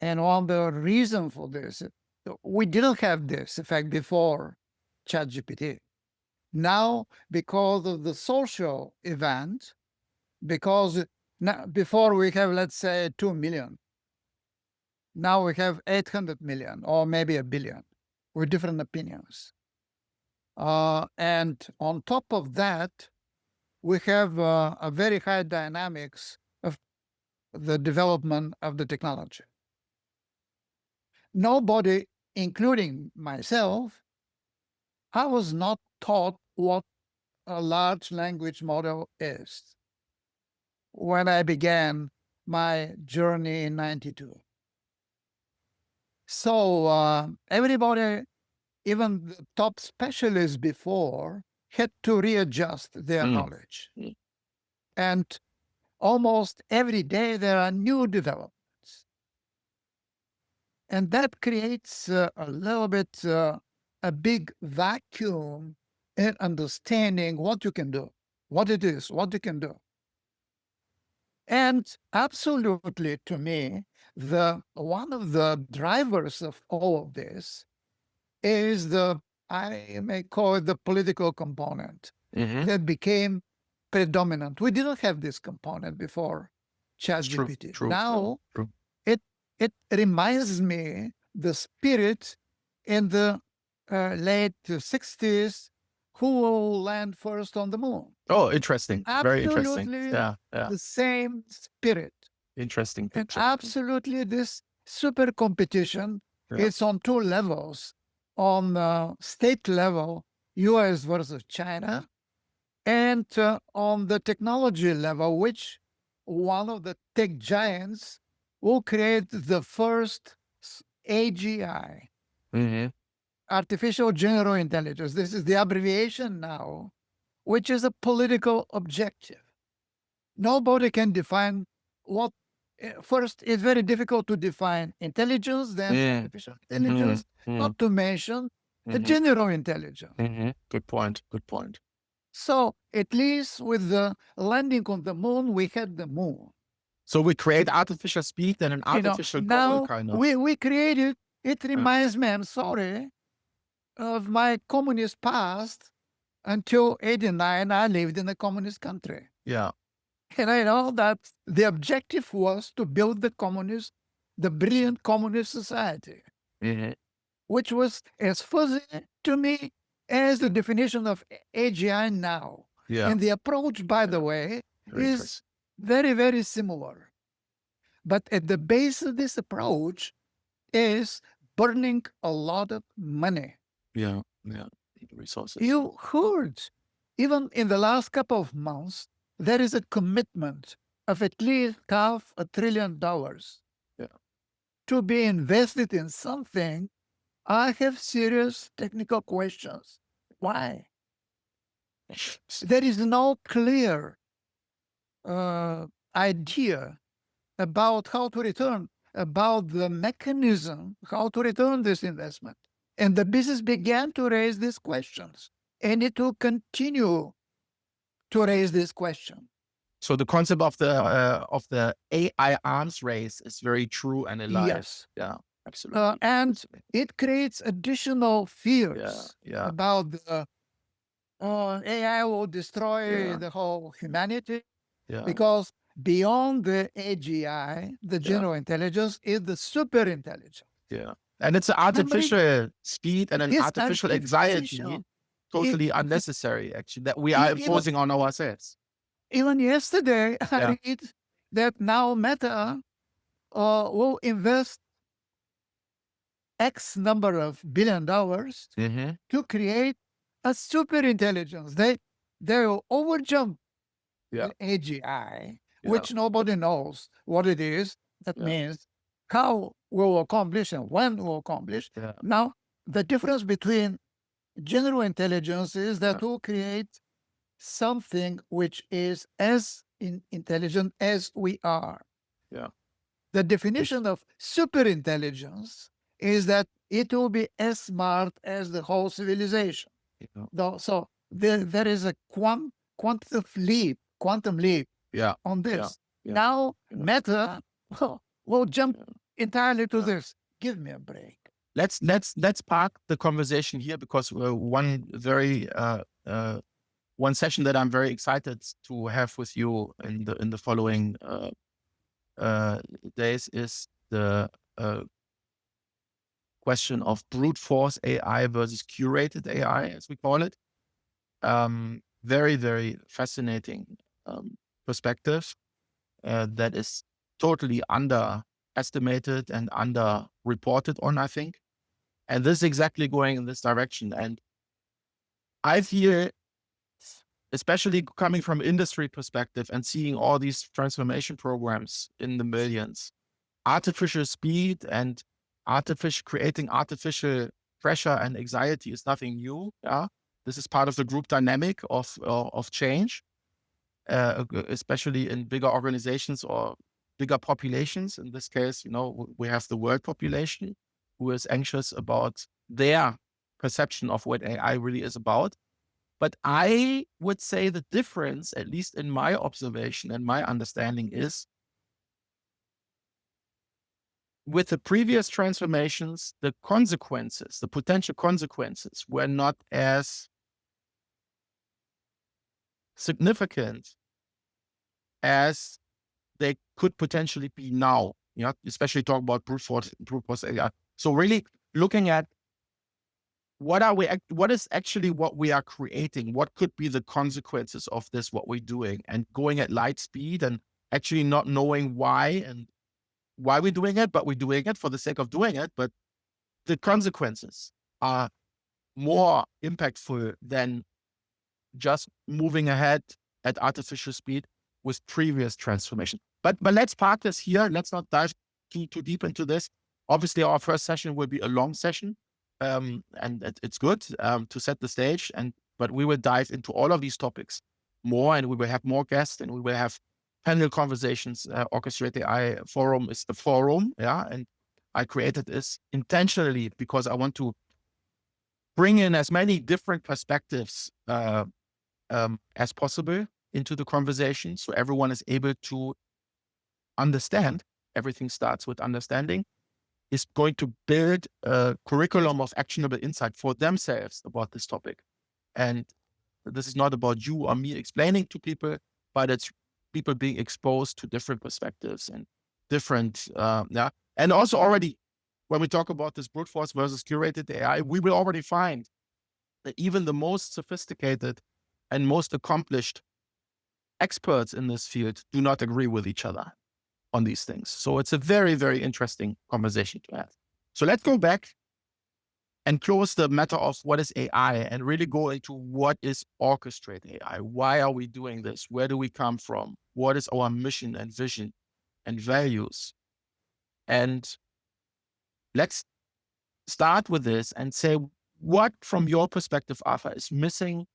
S2: And one the reason for this, we didn't have this effect before ChatGPT. Now, because of the social event, because now, before we have, let's say, 2 million, now we have 800 million or maybe a billion with different opinions. And on top of that, we have a very high dynamics of the development of the technology. Nobody, including myself, I was not taught what a large language model is when I began my journey in 92. So everybody, even the top specialists before, had to readjust their
S1: Mm,
S2: knowledge.
S1: mm,
S2: And almost every day there are new developments. And that creates a little bit a big vacuum in understanding what you can do, what it is, what you can do. And absolutely, to me, the one of the drivers of all of this is the, I may call it the political component
S1: mhm.
S2: that became predominant. We didn't have this component before
S1: It's true,
S2: ChatGPT.
S1: true, yeah,
S2: Now
S1: true.
S2: it it reminds me the spirit in the late 60s, who will land first on the moon.
S1: Oh, interesting. Very interesting.
S2: Absolutely
S1: Yeah, yeah.
S2: the same spirit.
S1: Interesting
S2: And
S1: picture.
S2: absolutely this super competition,
S1: Yeah.
S2: it's on two levels. On state level, US versus China, and on the technology level, which one of the tech giants will create the first AGI,
S1: Mhm.
S2: artificial general intelligence. This is the abbreviation now, which is a political objective. Nobody can define what. First, it's very difficult to define intelligence, then
S1: Mm.
S2: artificial
S1: Mhm.
S2: intelligence,
S1: Mhm.
S2: not to mention a
S1: Mhm.
S2: general intelligence.
S1: Mhm. Good point. Good point.
S2: So, at least with the landing on the moon, we had the moon.
S1: So we create artificial speed and an artificial goal,
S2: Now
S1: kind of.
S2: we created, it
S1: Yeah.
S2: reminds me, I'm sorry, of my communist past. Until 89, I lived in a communist country.
S1: Yeah.
S2: And I know that the objective was to build the brilliant communist society,
S1: Mhm.
S2: which was as fuzzy to me as the definition of AGI now.
S1: Yeah.
S2: And the approach, by
S1: Yeah.
S2: the way,
S1: Very
S2: is
S1: interesting.
S2: very, very similar. But at the base of this approach is burning a lot of money.
S1: Yeah. Yeah. Resources.
S2: You heard, even in the last couple of months, there is a commitment of at least $500 billion
S1: Yeah.
S2: to be invested in something. I have serious technical questions. Why? There is no clear idea about how to return, about the mechanism, how to return this investment. And the business began to raise these questions, and it will continue to raise this question.
S1: So the concept of the AI arms race is very true and alive.
S2: Yes.
S1: Yeah. Absolutely.
S2: And
S1: Absolutely.
S2: it creates additional
S1: Yeah.
S2: fears
S1: Yeah.
S2: about the AI will destroy
S1: Yeah.
S2: the whole humanity,
S1: Yeah.
S2: because beyond the AGI, the
S1: Yeah.
S2: general intelligence is the super intelligence.
S1: Yeah. And it's an
S2: Memory
S1: artificial speed and an
S2: is
S1: artificial anxiety,
S2: artificial. It,
S1: totally unnecessary, actually, that we are
S2: even,
S1: imposing on ourselves.
S2: even yesterday,
S1: Yeah.
S2: I read that now Meta will invest X number of $1 billion
S1: Mm-hmm.
S2: to create a super intelligence. They will overjump
S1: Yeah.
S2: the AGI,
S1: Yeah.
S2: which nobody knows what it is. That
S1: Yeah.
S2: means how we'll accomplish and when we'll accomplish.
S1: Yeah.
S2: Now, the difference between general intelligence is
S1: Yeah.
S2: that we'll create something which is as intelligent as we are.
S1: Yeah.
S2: The
S1: It's,
S2: definition of super intelligence is that it will be as smart as the whole civilization.
S1: yeah.
S2: So there is a quantum leap
S1: Yeah.
S2: on
S1: Yeah.
S2: this.
S1: Yeah.
S2: Now,
S1: Yeah.
S2: Meta will jump
S1: Yeah.
S2: entirely to
S1: Yeah.
S2: this. Give me a break.
S1: Let's park the conversation here because one session that I'm very excited to have with you in the following days is the question of brute force AI versus curated AI, as we call it. Very, very fascinating perspective that is totally underestimated and underreported on, I think. And this is exactly going in this direction. And I feel, especially coming from industry perspective and seeing all these transformation programs in the millions, artificial speed and creating artificial pressure and anxiety is nothing new. Yeah, this is part of the group dynamic of change, especially in bigger organizations or bigger populations. In this case, we have the world population who is anxious about their perception of what AI really is about. But I would say the difference, at least in my observation and my understanding, is with the previous transformations, the potential consequences were not as significant as they could potentially be now. Especially talk about brute force AI. So really looking at what is actually what we are creating, what could be the consequences of this, what we're doing, and going at light speed and actually not knowing why we're doing it, but we're doing it for the sake of doing it. But the consequences are more impactful than just moving ahead at artificial speed with previous transformation. But let's park this here. Let's not dive too deep into this. Obviously, our first session will be a long session, and it's good to set the stage. But we will dive into all of these topics more, and we will have more guests, and we will have panel conversations. Orchestrated AI Forum is the forum, yeah, and I created this intentionally because I want to bring in as many different perspectives as possible into the conversation, so everyone is able to understand. Everything starts with understanding. Is going to build a curriculum of actionable insight for themselves about this topic. And this is not about you or me explaining to people, but it's people being exposed to different perspectives and different, yeah. And also already, when we talk about this brute force versus curated AI, we will already find that even the most sophisticated and most accomplished experts in this field do not agree with each other on these things. So it's a very, very interesting conversation to have. So let's go back and close the matter of what is AI and really go into what is orchestrated AI. Why are we doing this? Where do we come from? What is our mission and vision and values? And let's start with this and say, what from your perspective, Arthur, is missing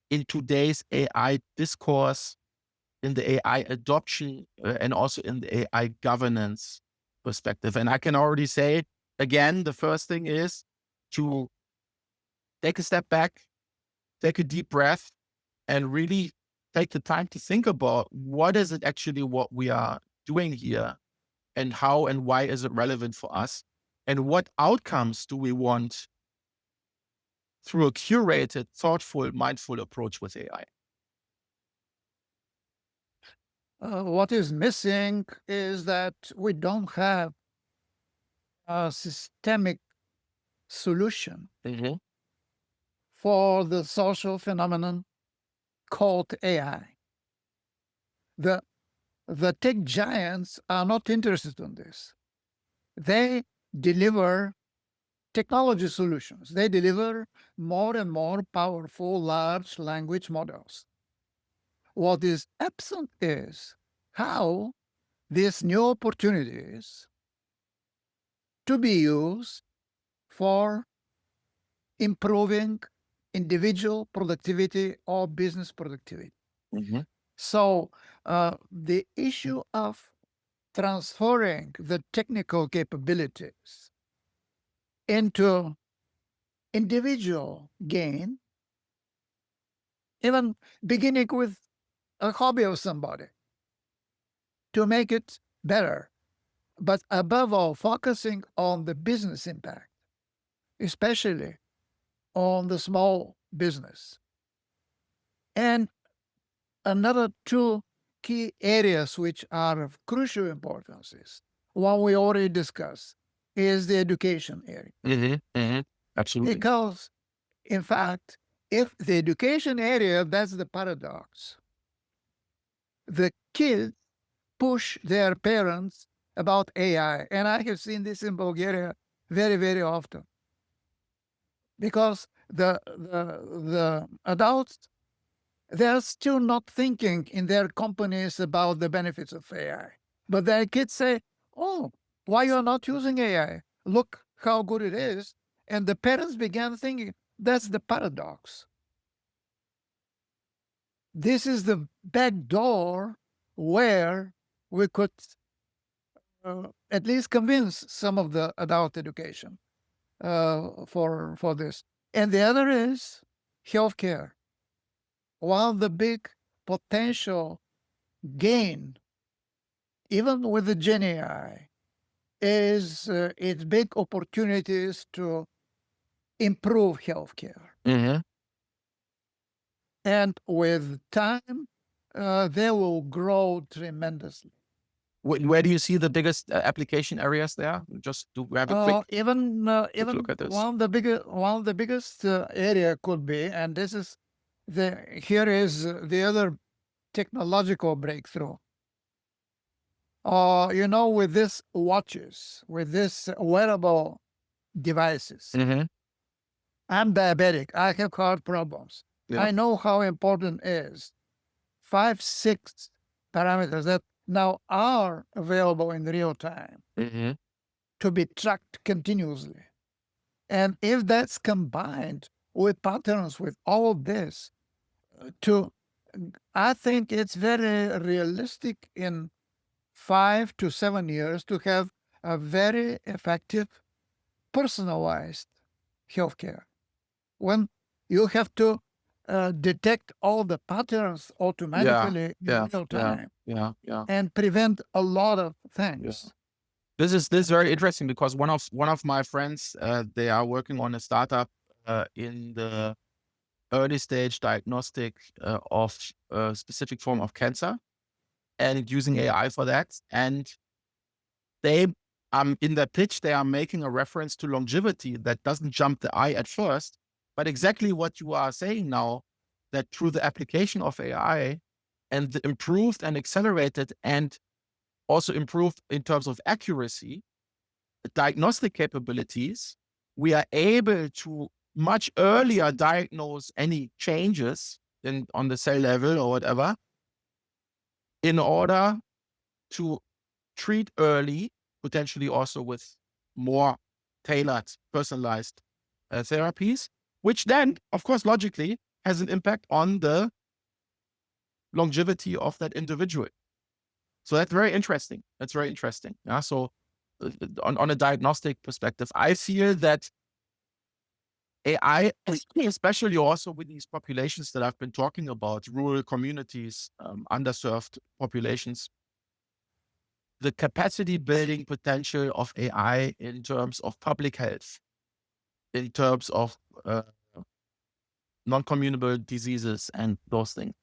S1: in today's AI discourse, in the AI adoption, and also in the AI governance perspective? And I can already say, again, the first thing is to take a step back, take a deep breath, and really take the time to think about what is it actually what we are doing here, and how and why is it relevant for us, and what outcomes do we want through a curated, thoughtful, mindful approach with AI.
S2: What is missing is that we don't have a systemic solution
S1: Mm-hmm.
S2: for the social phenomenon called AI. The, the tech giants are not interested in this. They deliver technology solutions. They deliver more and more powerful large language models. What is absent is how these new opportunities to be used for improving individual productivity or business productivity.
S1: Mm-hmm.
S2: So the issue of transferring the technical capabilities into individual gain, even beginning with a hobby of somebody to make it better, but above all, focusing on the business impact, especially on the small business. And another two key areas which are of crucial importance is one we already discussed is the education area.
S1: Mm-hmm. Mm-hmm. Absolutely.
S2: Because, in fact, if the education area, that's the paradox, the kids push their parents about AI. And I have seen this in Bulgaria very, very often because the adults, they're still not thinking in their companies about the benefits of AI. But their kids say, oh, why you're not using AI? Look how good it is. And the parents began thinking, that's the paradox. This is the back door where we could at least convince some of the adult education for this. And the other is healthcare. One of the big potential gain, even with the Gen AI, is its big opportunities to improve healthcare.
S1: Mm-hmm.
S2: And with time, they will grow tremendously.
S1: Where do you see the biggest application areas there? Just to have a quick look
S2: Even
S1: at this.
S2: one of the biggest area could be, and this is here is the other technological breakthrough. With this watches, with this wearable devices,
S1: Mm-hmm.
S2: I'm diabetic. I have heart problems.
S1: Yeah.
S2: I know how important is 5, 6 parameters that now are available in real time
S1: Mm-hmm.
S2: to be tracked continuously. And if that's combined with patterns, with all of this, to I think it's very realistic in 5 to 7 years to have a very effective personalized healthcare. When you have to detect all the patterns
S1: Yeah.
S2: automatically in
S1: Yeah.
S2: real
S1: Yeah.
S2: time
S1: Yeah. Yeah.
S2: and prevent a lot of
S1: Yeah.
S2: things.
S1: This is very interesting because one of my friends, they are working on a startup in the early stage diagnostic of a specific form of cancer and using AI for that. And they in their pitch, they are making a reference to longevity that doesn't jump the eye at first, but exactly what you are saying now, that through the application of AI and the improved and accelerated and also improved in terms of accuracy, diagnostic capabilities, we are able to much earlier diagnose any changes on the cell level or whatever in order to treat early, potentially also with more tailored, personalized therapies, which then, of course, logically has an impact on the longevity of that individual. So that's very interesting. That's very interesting. Yeah. So on a diagnostic perspective, I feel that AI, especially also with these populations that I've been talking about, rural communities, underserved populations, the capacity building potential of AI in terms of public health, in terms of non-communicable diseases and those things,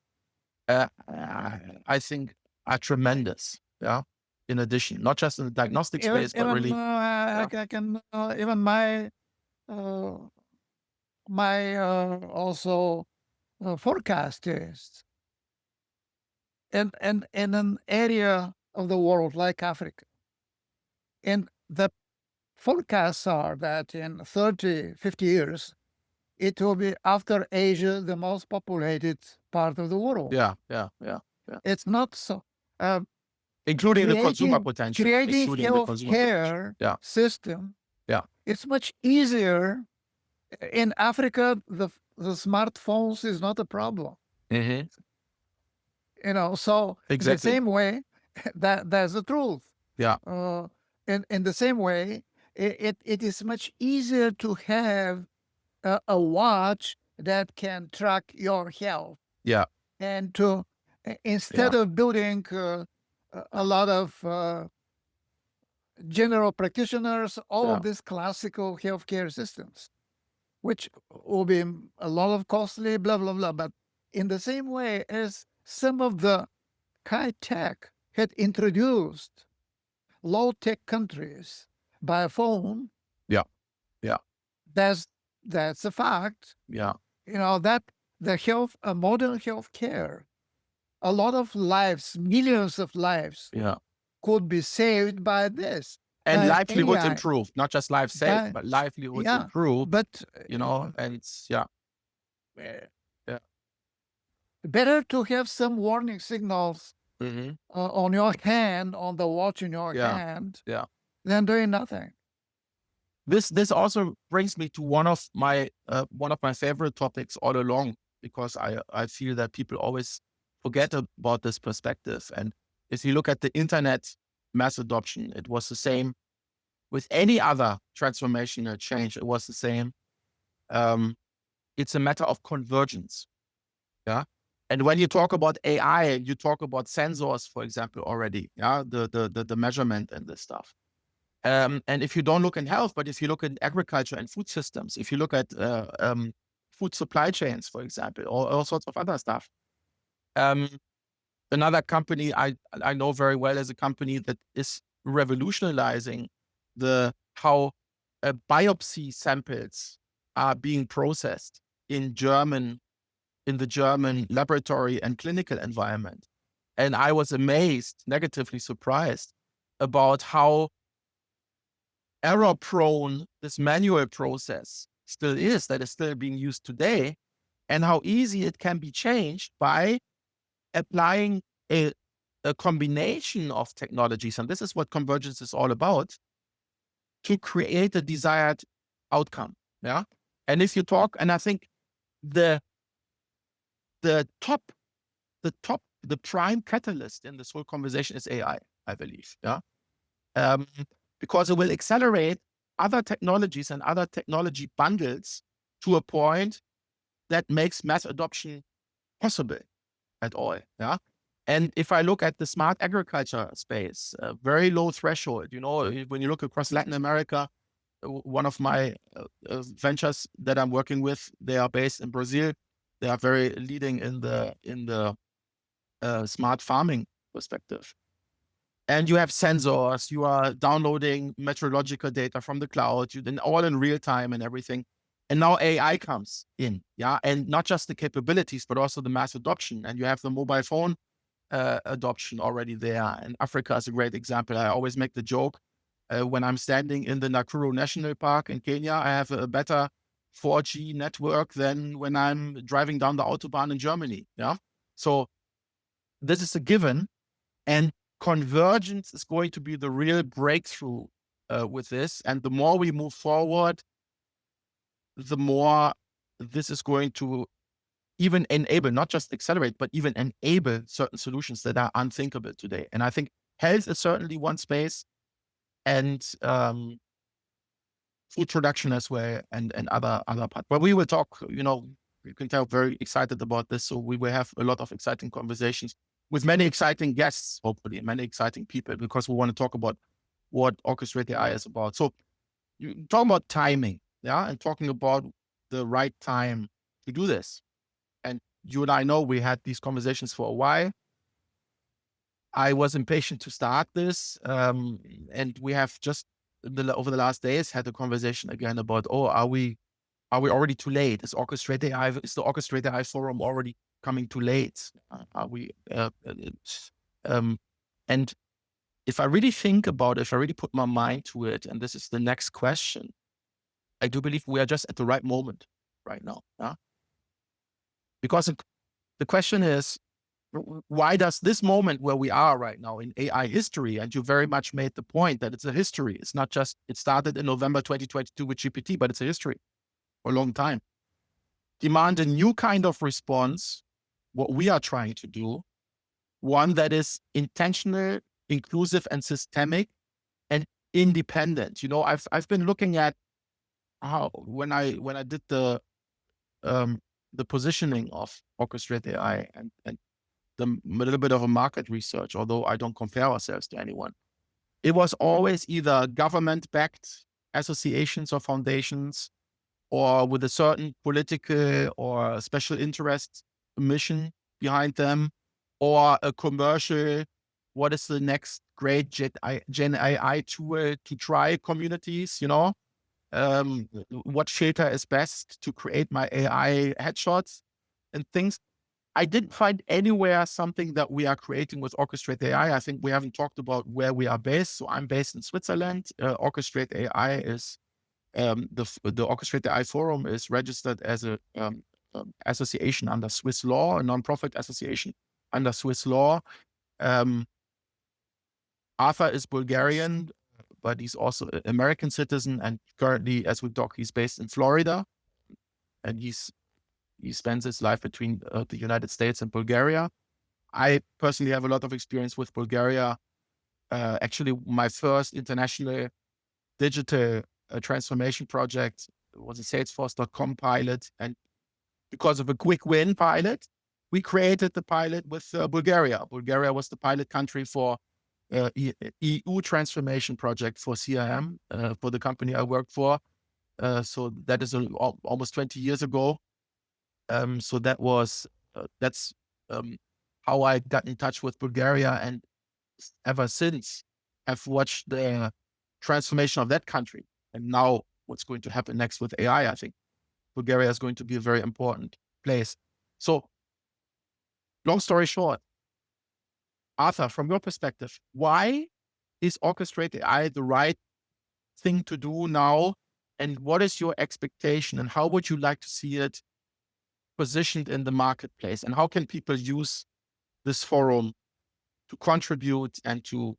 S1: I think are tremendous. Yeah. In addition, not just in the diagnostic
S2: Even
S1: space, but
S2: even
S1: really,
S2: I
S1: yeah.
S2: can even uh, my also forecast is in an area of the world like Africa, in the forecasts are that in 30, 50 years, it will be, after Asia, the most populated part of the world.
S1: Yeah, yeah, yeah, yeah.
S2: It's not so. Uh,
S1: Including the consumer
S2: creating
S1: potential.
S2: creating
S1: Including the consumer potential.
S2: healthcare
S1: Yeah,
S2: system,
S1: yeah.
S2: it's much easier. In Africa, the smartphones is not a problem.
S1: Hmm.
S2: So in the
S1: Exactly.
S2: same way, that's the truth.
S1: Yeah,
S2: Uh, in the same way, it is much easier to have a watch that can track your health,
S1: yeah,
S2: and to
S1: yeah,
S2: instead of building a lot of general practitioners, all
S1: yeah,
S2: of these classical healthcare systems, which will be a lot of costly, blah, blah, blah. But in the same way as some of the high tech had introduced low tech countries by phone,
S1: yeah, yeah,
S2: that's that's a fact.
S1: yeah,
S2: That the modern health care, a lot of lives, millions of lives
S1: yeah.
S2: could be saved by this,
S1: And
S2: by
S1: livelihoods
S2: AI,
S1: improved, not just life saved,
S2: by
S1: but livelihoods
S2: yeah.
S1: improved,
S2: But
S1: and it's, yeah, yeah.
S2: better to have some warning signals
S1: Hmm.
S2: on your hand, on the watch in your
S1: Yeah,
S2: hand,
S1: yeah.
S2: than doing nothing.
S1: This also brings me to one of my favorite topics all along, because I feel that people always forget about this perspective. And if you look at the internet mass adoption, it was the same with any other transformational change. It was the same. Um, it's a matter of convergence. Yeah. And when you talk about AI, you talk about sensors, for example, already. Yeah. The measurement and this stuff. And if you don't look in health, but if you look in agriculture and food systems, if you look at food supply chains, for example, or all sorts of other stuff. Um, Another company I know very well is a company that is revolutionizing the how biopsy samples are being processed in the German laboratory and clinical environment. And I was amazed, negatively surprised about how error prone this manual process still is, that is still being used today, and how easy it can be changed by applying a combination of technologies. And this is what convergence is all about, to create a desired outcome. Yeah. And if you talk, and I think the the top the prime catalyst in this whole conversation is AI, I believe. Yeah. Um, because it will accelerate other technologies and other technology bundles to a point that makes mass adoption possible at all. Yeah. And if I look at the smart agriculture space, very low threshold, when you look across Latin America, one of my ventures that I'm working with, they are based in Brazil. They are very leading in the smart farming perspective. And you have sensors, you are downloading meteorological data from the cloud, then all in real time and everything. And now AI comes in, yeah, and not just the capabilities, but also the mass adoption. And you have the mobile phone adoption already there. And Africa is a great example. I always make the joke, when I'm standing in the Nakuru National Park in Kenya, I have a better 4G network than when I'm driving down the Autobahn in Germany. Yeah. So this is a given. And convergence is going to be the real breakthrough with this. And the more we move forward, the more this is going to even enable, not just accelerate, but even enable certain solutions that are unthinkable today. And I think health is certainly one space, and food production as well, and other parts. But we will talk, you can tell, very excited about this. So we will have a lot of exciting conversations with many exciting guests, hopefully, and many exciting people, because we want to talk about what Orchestrate AI is about. So you talk about timing, yeah, and talking about the right time to do this. And you and I know we had these conversations for a while. I was impatient to start this, and we have just over the last days had a conversation again about, are we already too late? Is the Orchestrate AI forum already coming too late? Are we? Um, and if I really think about it, if I really put my mind to it, and this is the next question, I do believe we are just at the right moment right now. Yeah? Because the question is, why does this moment where we are right now in AI history, and you very much made the point that it's a history. It's not just, it started in November 2022 with GPT, but it's a history for a long time. Demand a new kind of response, what we are trying to do, one that is intentional, inclusive, and systemic, and independent. I've been looking at how when I did the positioning of orchestrated AI and a little bit of a market research, although I don't compare ourselves to anyone. It was always either government-backed associations or foundations, or with a certain political or special interest mission behind them, or a commercial, what is the next great Gen AI tool to try communities, what filter is best to create my AI headshots and things. I didn't find anywhere something that we are creating with Orchestrate AI. I think we haven't talked about where we are based. So I'm based in Switzerland. Orchestrate AI is the Orchestrate AI Forum is registered as a association under Swiss law, a nonprofit association under Swiss law. Um, Arthur is Bulgarian, but he's also an American citizen, and currently, as we talk, he's based in Florida, and he spends his life between the United States and Bulgaria. I personally have a lot of experience with Bulgaria. Actually, my first international digital transformation project was a Salesforce.com pilot. And because of a quick win pilot, we created the pilot with Bulgaria. Bulgaria was the pilot country for EU transformation project for CRM, for the company I worked for. So that is almost 20 years ago. So that's how I got in touch with Bulgaria, and ever since I've watched the transformation of that country. And now what's going to happen next with AI, I think Bulgaria is going to be a very important place. So long story short, Arthur, from your perspective, why is orchestrated AI the right thing to do now? And what is your expectation, and how would you like to see it positioned in the marketplace? And how can people use this forum to contribute and to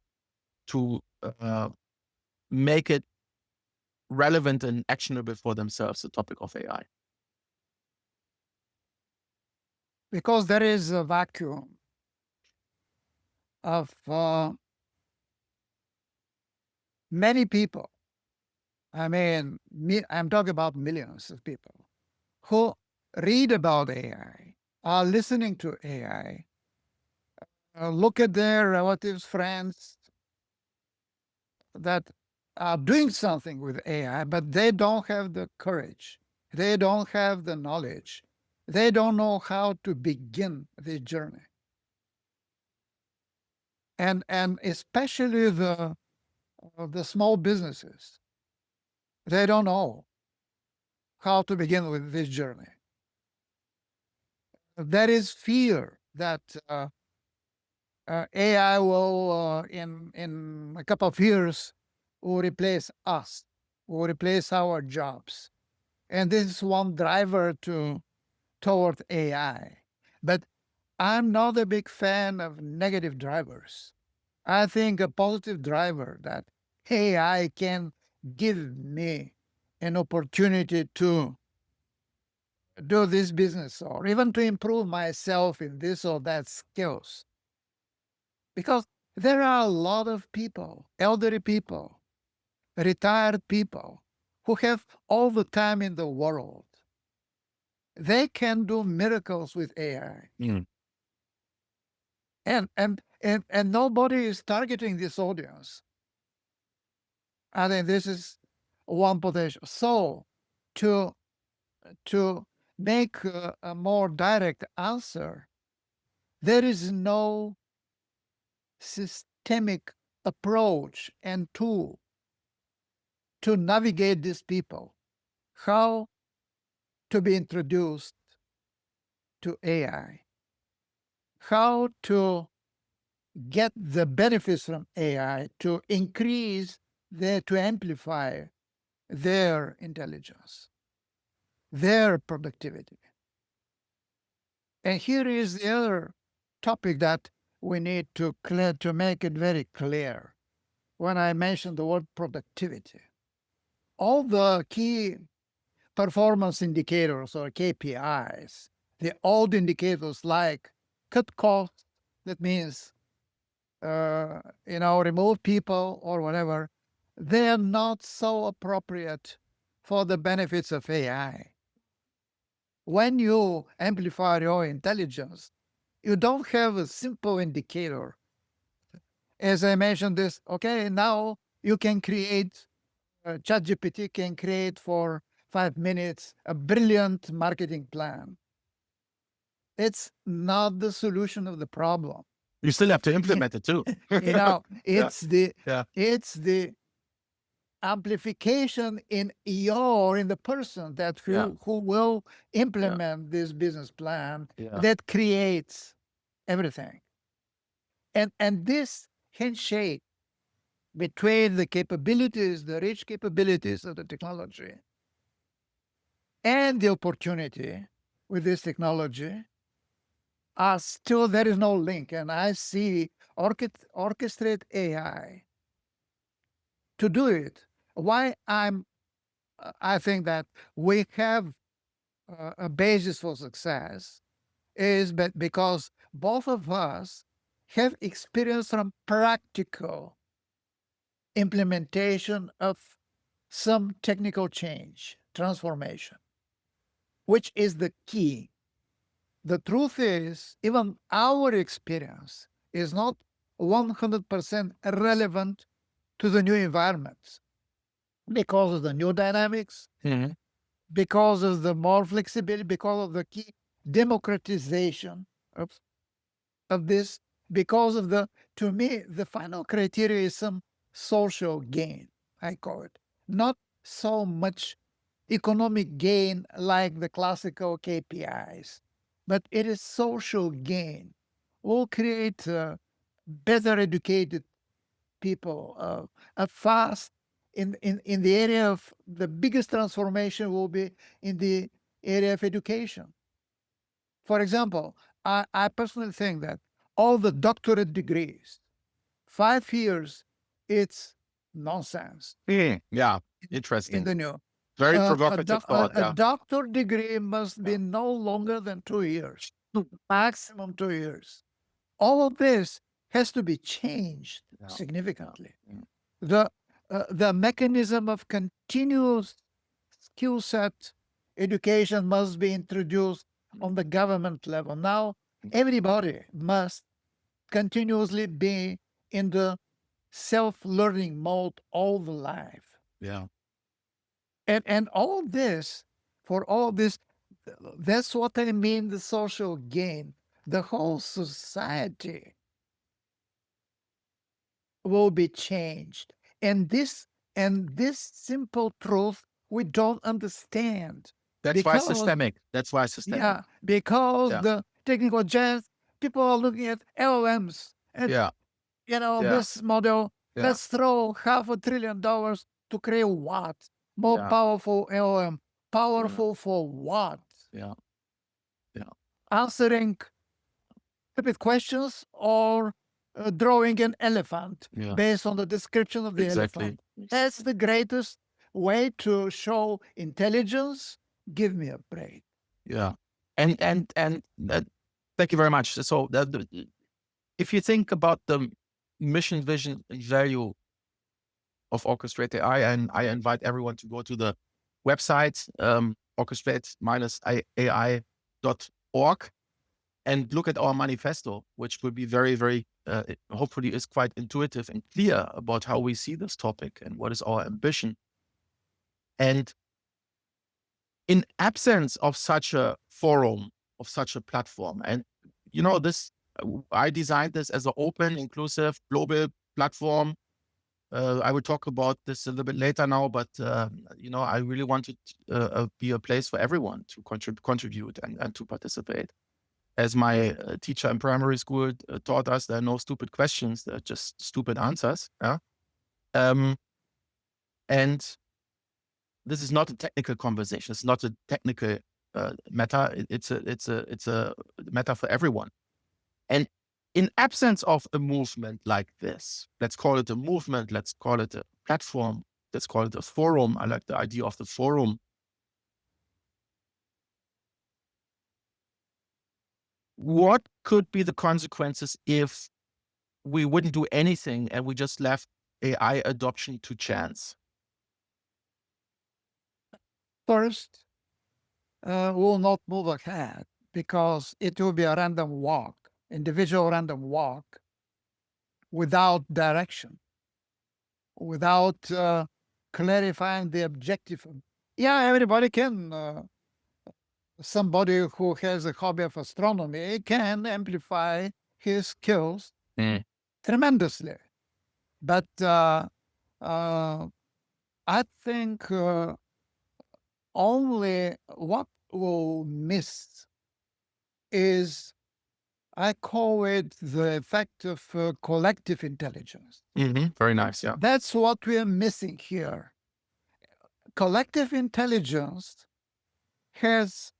S1: make it relevant and actionable for themselves, the topic of AI?
S2: Because there is a vacuum of many people. I mean, I'm talking about millions of people who read about AI, are listening to AI, look at their relatives, friends that are doing something with AI, but they don't have the courage. They don't have the knowledge. They don't know how to begin this journey. And especially the small businesses, they don't know how to begin with this journey. There is fear that AI will, in a couple of years, will replace us, will replace our jobs, and this is one driver toward AI. But I'm not a big fan of negative drivers. I think a positive driver that AI can give me an opportunity to do this business or even to improve myself in this or that skills. Because there are a lot of people, elderly people, retired people, who have all the time in the world. They can do miracles with AI.
S1: Mm.
S2: And nobody is targeting this audience. I think this is one potential. So to make a more direct answer, there is no systemic approach and tool to navigate these people, how to be introduced to AI, how to get the benefits from AI to to amplify their intelligence, their productivity. And here is the other topic that we need to make it very clear. When I mentioned the word productivity, all the key performance indicators or KPIs, the old indicators like cut costs, that means remove people or whatever, they are not so appropriate for the benefits of AI. When you amplify your intelligence, you don't have a simple indicator. As I mentioned this, okay, now you can create, ChatGPT can create for 5 minutes a brilliant marketing plan. It's not the solution of the problem.
S1: You still have to implement it too. Yeah.
S2: It's the
S1: Yeah.
S2: it's the amplification in the person that
S1: Yeah.
S2: who will
S1: Yeah.
S2: implement this business plan
S1: Yeah.
S2: that creates everything. And this handshake between the capabilities, the rich capabilities of the technology and the opportunity with this technology, still there is no link. And I see orchestrate AI to do it. Why I think that we have a basis for success is because both of us have experience from practical implementation of some technical change, transformation, which is the key. The truth is, even our experience is not 100% relevant to the new environments because of the new dynamics,
S1: Mhm.
S2: because of the more flexibility, because of the key democratization of, of this, because of to me, the final criteria is some social gain, I call it. Not so much economic gain like the classical KPIs, but it is social gain. We'll create better educated people, a fast in the area of the biggest transformation will be in the area of education. For example, I personally think that all the doctorate degrees, 5 years, it's nonsense
S1: Yeah.
S2: in
S1: Interesting.
S2: the new.
S1: Very provocative thought.
S2: A
S1: Yeah.
S2: doctor degree must be
S1: Yeah.
S2: no longer than 2 years, maximum 2 years. All of this has to be changed
S1: Yeah.
S2: significantly.
S1: Yeah.
S2: The mechanism of continuous skill set education must be introduced on the government level. Now, everybody must continuously be in the self-learning mode all the life.
S1: Yeah.
S2: And all this, for all this, that's what I mean, the social gain. The whole society will be changed. And this simple truth we don't understand
S1: That's why
S2: because
S1: systemic. That's why systemic.
S2: because
S1: Yeah.
S2: the technical giants, people are looking at LLMs and
S1: Yeah. Yeah.
S2: this model,
S1: Yeah.
S2: let's throw $500 billion to create what? More
S1: Yeah.
S2: powerful LLM.
S1: Yeah.
S2: Powerful for what?
S1: Yeah. Yeah.
S2: Answering stupid questions or drawing an elephant
S1: Yeah.
S2: based on the description of the
S1: Exactly.
S2: elephant. That's the greatest way to show intelligence. Give me a break.
S1: Yeah. And thank you very much. So if you think about the mission, vision, and value of Orchestrate AI, and I invite everyone to go to the website, orchestrate-ai.org, and look at our manifesto, which will be very, very, hopefully is quite intuitive and clear about how we see this topic and what is our ambition. And in absence of such a forum, of such a platform, and this, I designed this as an open, inclusive, global platform. I will talk about this a little bit later now, but I really want it be a place for everyone to contribute and to participate. as my teacher in primary school taught us, there are no stupid questions, there are just stupid answers. Yeah. Um, and this is not a technical conversation. It's not a technical matter. It's a matter for everyone. And in absence of a movement like this, let's call it a movement, let's call it a platform, let's call it a forum. I like the idea of the forum. What could be the consequences if we wouldn't do anything and we just left AI adoption to chance?
S2: First, will not move ahead because it will be a random walk, individual random walk without direction, without clarifying the objective. Yeah, everybody can, somebody who has a hobby of astronomy can amplify his skills
S1: Mm.
S2: tremendously. But I think only what will miss is, I call it the effect of collective intelligence.
S1: Very nice. Yeah.
S2: That's what we are missing here. Collective intelligence has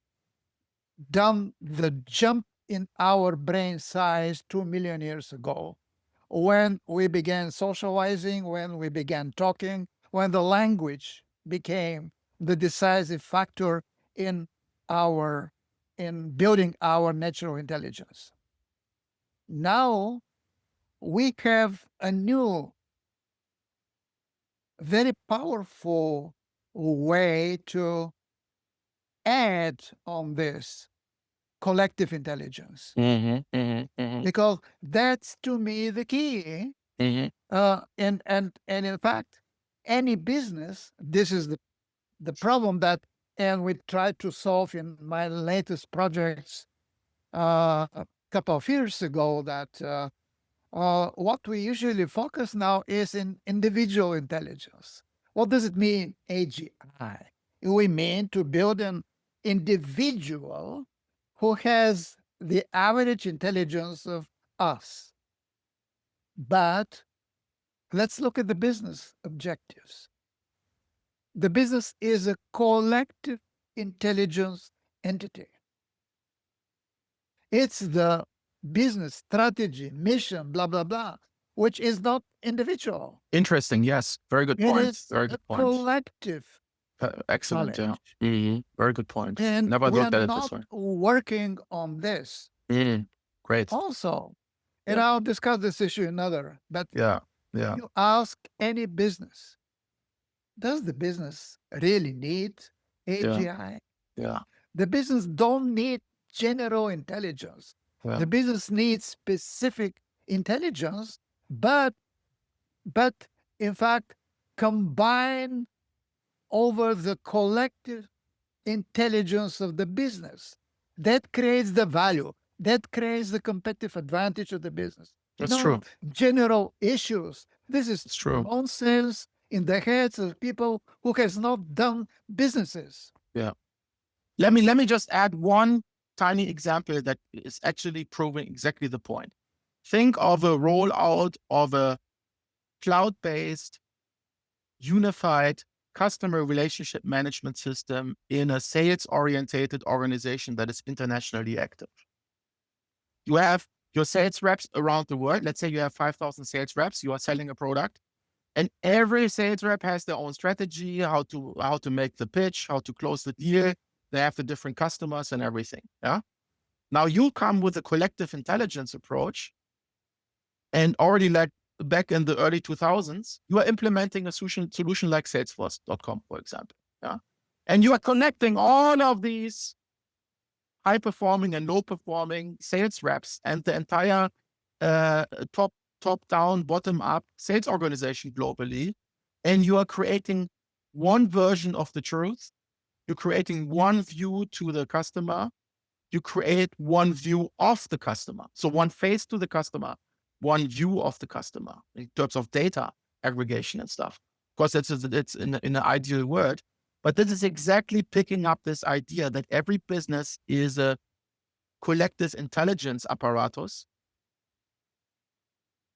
S2: done the jump in our brain size 2 million years ago when we began socializing, when we began talking, when the language became the decisive factor in our in building our natural intelligence. Now we have a new, very powerful way to add on this collective intelligence, because that's to me the key. And in fact, any business, this is the problem that, and we tried to solve in my latest projects a couple of years ago, that what we usually focus now is in individual intelligence. What does it mean, AGI? We mean to build an individual who has the average intelligence of us. But let's look at the business objectives. The business is a collective intelligence entity. It's the business strategy, mission, blah, blah, blah, which is not individual.
S1: Interesting. Yes. Very good
S2: It
S1: point.
S2: is
S1: Very
S2: a
S1: good point.
S2: collective
S1: Excellent. Yeah.
S2: knowledge.
S1: Very good point.
S2: And
S1: Never
S2: we are
S1: looked at it this
S2: not
S1: way.
S2: working on this
S1: Great.
S2: also. And
S1: Yeah.
S2: I'll discuss this issue another. But
S1: Yeah. Yeah.
S2: you ask any business, does the business really need
S1: Yeah.
S2: AGI?
S1: Yeah.
S2: The business don't need general intelligence.
S1: Yeah.
S2: The business needs specific intelligence, but in fact, combine over the collective intelligence of the business. That creates the value. That creates the competitive advantage of the business.
S1: That's
S2: No
S1: true.
S2: general issues. This is
S1: It's true.
S2: nonsense in the heads of people who has not done businesses.
S1: Yeah. Let me just add one tiny example that is actually proving exactly the point. Think of a rollout of a cloud-based, unified customer relationship management system in a sales-oriented organization that is internationally active. You have your sales reps around the world. Let's say you have 5,000 sales reps. You are selling a product, and every sales rep has their own strategy, how to make the pitch, how to close the deal. They have the different customers and everything. Yeah. Now you come with a collective intelligence approach, and already like back in the early 2000s, you are implementing a solution like Salesforce.com, for example. Yeah. And you are connecting all of these high performing and low performing sales reps and the entire top down, bottom up sales organization globally. And you are creating one version of the truth. You're creating one view to the customer. You create one view of the customer. So one face to the customer, one view of the customer in terms of data aggregation and stuff. Of course, it's in an ideal world, but this is exactly picking up this idea that every business is a collective intelligence apparatus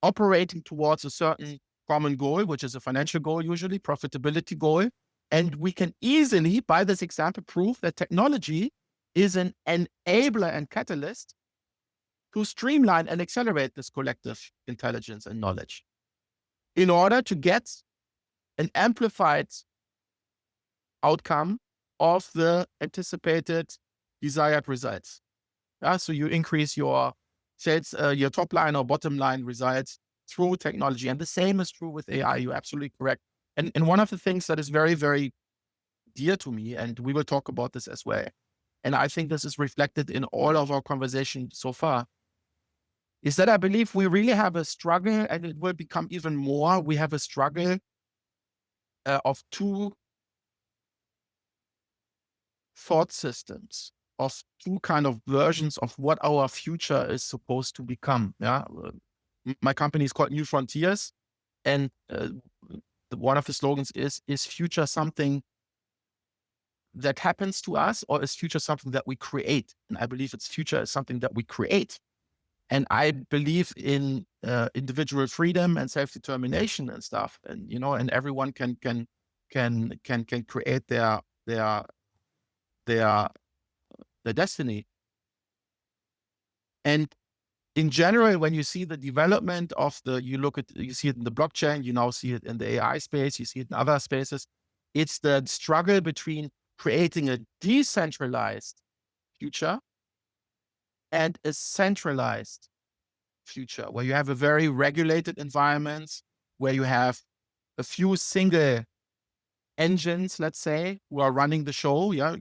S1: operating towards a certain common goal, which is a financial goal, usually profitability goal. And we can easily, by this example, prove that technology is an enabler and catalyst to streamline and accelerate this collective intelligence and knowledge in order to get an amplified outcome of the anticipated desired results. Yeah, so you increase your sales, your top line or bottom line results through technology. And the same is true with AI. You're absolutely correct. And one of the things that is very, very dear to me, and we will talk about this as well, and I think this is reflected in all of our conversation so far, is that I believe we really have a struggle, and it will become even more. We have a struggle of two thought systems, of two kind of versions of what our future is supposed to become. Yeah, my company is called New Frontiers, and one of the slogans is future something that happens to us, or is future something that we create? And I believe it's future is something that we create. And I believe in individual freedom and self-determination and stuff. And and everyone can create their their destiny. And in general, when you see the development of you see it in the blockchain, you now see it in the AI space, you see it in other spaces. It's the struggle between creating a decentralized future and a centralized future, where you have a very regulated environment, where you have a few single engines, let's say, who are running the show. Yeah,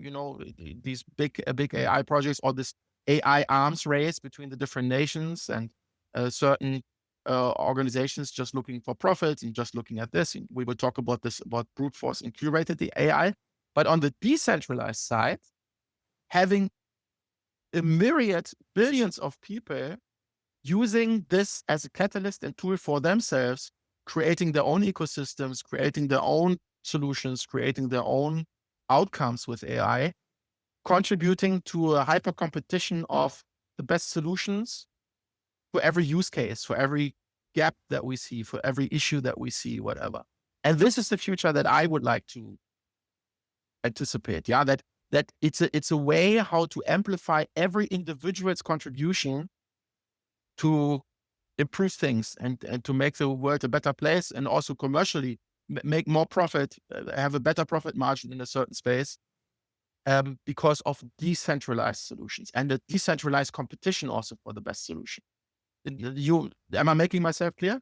S1: these big AI projects, or this AI arms race between the different nations and certain organizations just looking for profits and just looking at this. And we will talk about this, about brute force and curated the AI. But on the decentralized side, having a myriad, billions of people using this as a catalyst and tool for themselves, creating their own ecosystems, creating their own solutions, creating their own outcomes with AI, contributing to a hyper competition of the best solutions for every use case, for every gap that we see, for every issue that we see, whatever. And this is the future that I would like to anticipate. Yeah, that it's a way how to amplify every individual's contribution to improve things and to make the world a better place, and also commercially make more profit, have a better profit margin in a certain space, because of decentralized solutions and the decentralized competition also for the best solution. Am I making myself clear?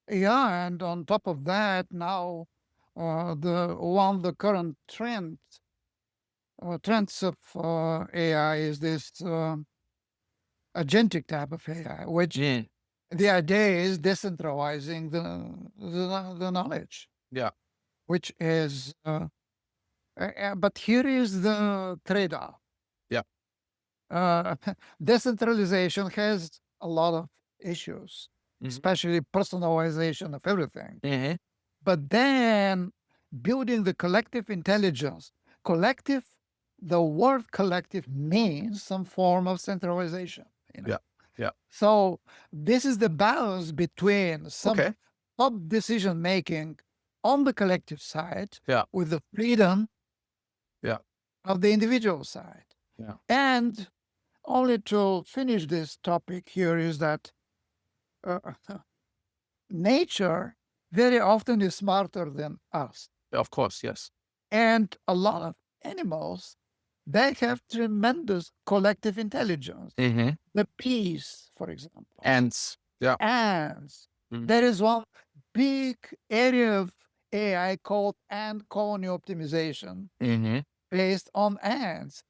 S2: Yeah, and on top of that, now the current trends of AI is this agentic type of AI, which
S1: Yeah.
S2: the idea is decentralizing the knowledge,
S1: Yeah.
S2: which is. But here is the trade-off.
S1: Yeah.
S2: Uh, Decentralization has a lot of issues,
S1: Mhm.
S2: especially personalization of everything.
S1: Mhm.
S2: But then building the collective intelligence, collective, the word collective means some form of centralization.
S1: Yeah. Yeah.
S2: So this is the balance between some
S1: Okay.
S2: top decision making on the collective side
S1: Yeah.
S2: with the freedom
S1: Yeah.
S2: of the individual side.
S1: Yeah.
S2: And only to finish this topic here is that uh, nature very often is smarter than us.
S1: Of course. Yes.
S2: And a lot of animals, they have tremendous collective intelligence.
S1: Mhm.
S2: The bees, for example,
S1: Ants. Yeah.
S2: ants.
S1: Mhm.
S2: There is one big area of AI called ant colony optimization
S1: Mhm.
S2: based on ants,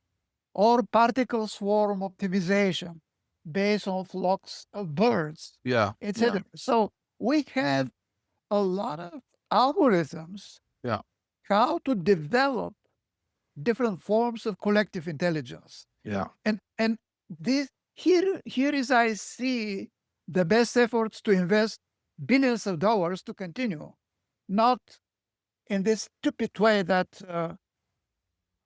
S2: or particle swarm optimization based on flocks of birds,
S1: Yeah. Yeah.
S2: etc. So we have a lot of algorithms
S1: Yeah.
S2: how to develop different forms of collective intelligence.
S1: Yeah.
S2: And this here is I see the best efforts to invest billions of dollars to continue, not in this stupid way that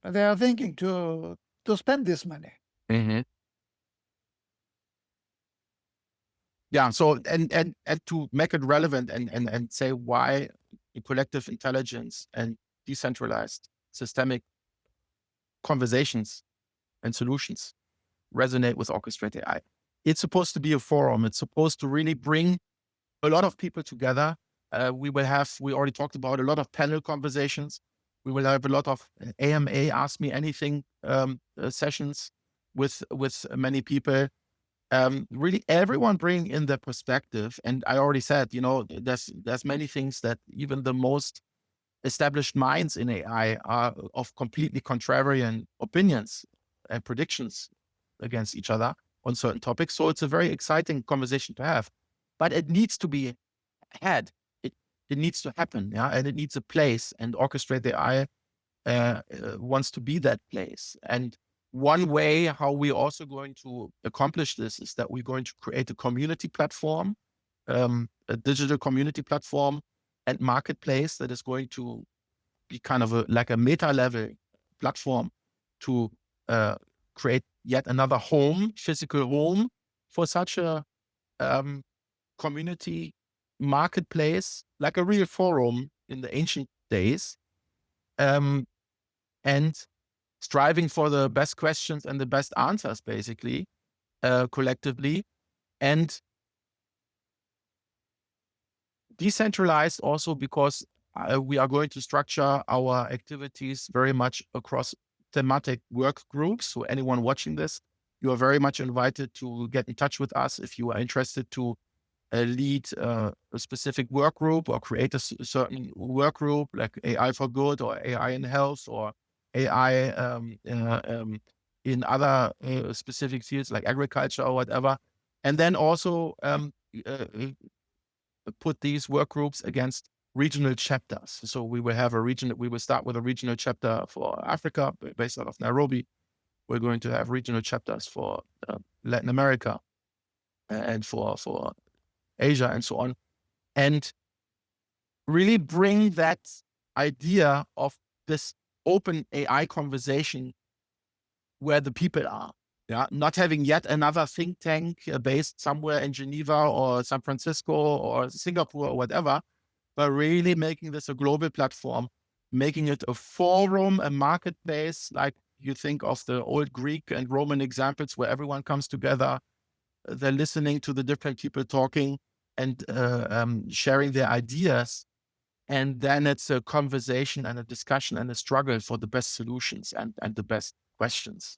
S2: they are thinking to spend this money.
S1: Mhm. Yeah. So and to make it relevant and say why collective intelligence and decentralized systemic conversations and solutions resonate with Orchestrate AI. It's supposed to be a forum. It's supposed to really bring a lot of people together. We already talked about a lot of panel conversations. We will have a lot of AMA, Ask Me Anything sessions with many people. Really, everyone bring in their perspective. And I already said, there's many things that even the most established minds in AI are of completely contrarian opinions and predictions against each other on certain topics. So it's a very exciting conversation to have, but it needs to be had. It it needs to happen, yeah, and it needs a place. And Orchestrate AI wants to be that place. And one way how we're also going to accomplish this is that we're going to create a community platform, a digital community platform and marketplace that is going to be kind of like a meta level platform to uh, create yet another home, physical home for such a um, community marketplace, like a real forum in the ancient days, um, and striving for the best questions and the best answers, basically, collectively, and decentralized also because we are going to structure our activities very much across thematic work groups. So anyone watching this, you are very much invited to get in touch with us if you are interested to lead a specific work group or create a certain work group like AI for good or AI in health or AI in other specific fields like agriculture or whatever. And then also uh, put these work groups against regional chapters. So we will have we will start with a regional chapter for Africa based out of Nairobi. We're going to have regional chapters for Latin America and for Asia and so on. And really bring that idea of this open AI conversation where the people are. Yeah, not having yet another think tank based somewhere in Geneva or San Francisco or Singapore or whatever, but really making this a global platform, making it a forum, a marketplace, like you think of the old Greek and Roman examples where everyone comes together, they're listening to the different people talking and sharing their ideas. And then it's a conversation and a discussion and a struggle for the best solutions and the best questions,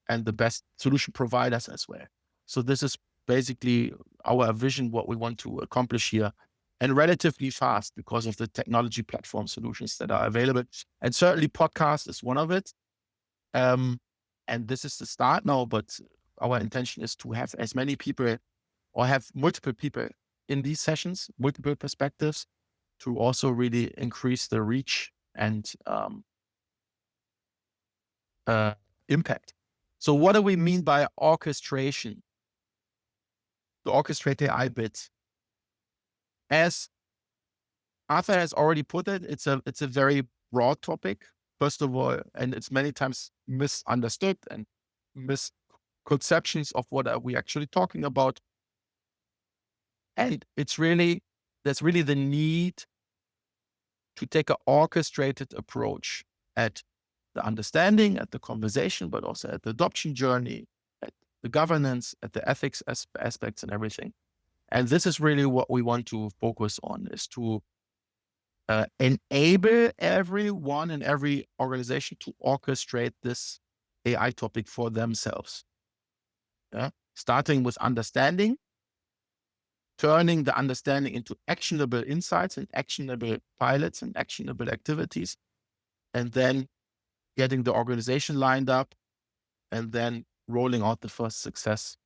S1: and the best solution providers as well. So this is basically our vision, what we want to accomplish here, and relatively fast because of the technology platform solutions that are available. And certainly podcast is one of it. Um, and this is the start now, but our intention is to have as many people or have multiple people in these sessions, multiple perspectives, to also really increase the reach and uh, impact. So what do we mean by orchestration? The orchestrate AI bit. As Arthur has already put it, it's a very broad topic, first of all, and it's many times misunderstood and misconceptions of what are we actually talking about. And there's really the need to take an orchestrated approach at the understanding, at the conversation, but also at the adoption journey, at the governance, at the ethics aspects and everything. And this is really what we want to focus on, is to enable everyone in every organization to orchestrate this AI topic for themselves. Yeah? Starting with understanding, turning the understanding into actionable insights and actionable pilots and actionable activities, and then getting the organization lined up and then rolling out the first success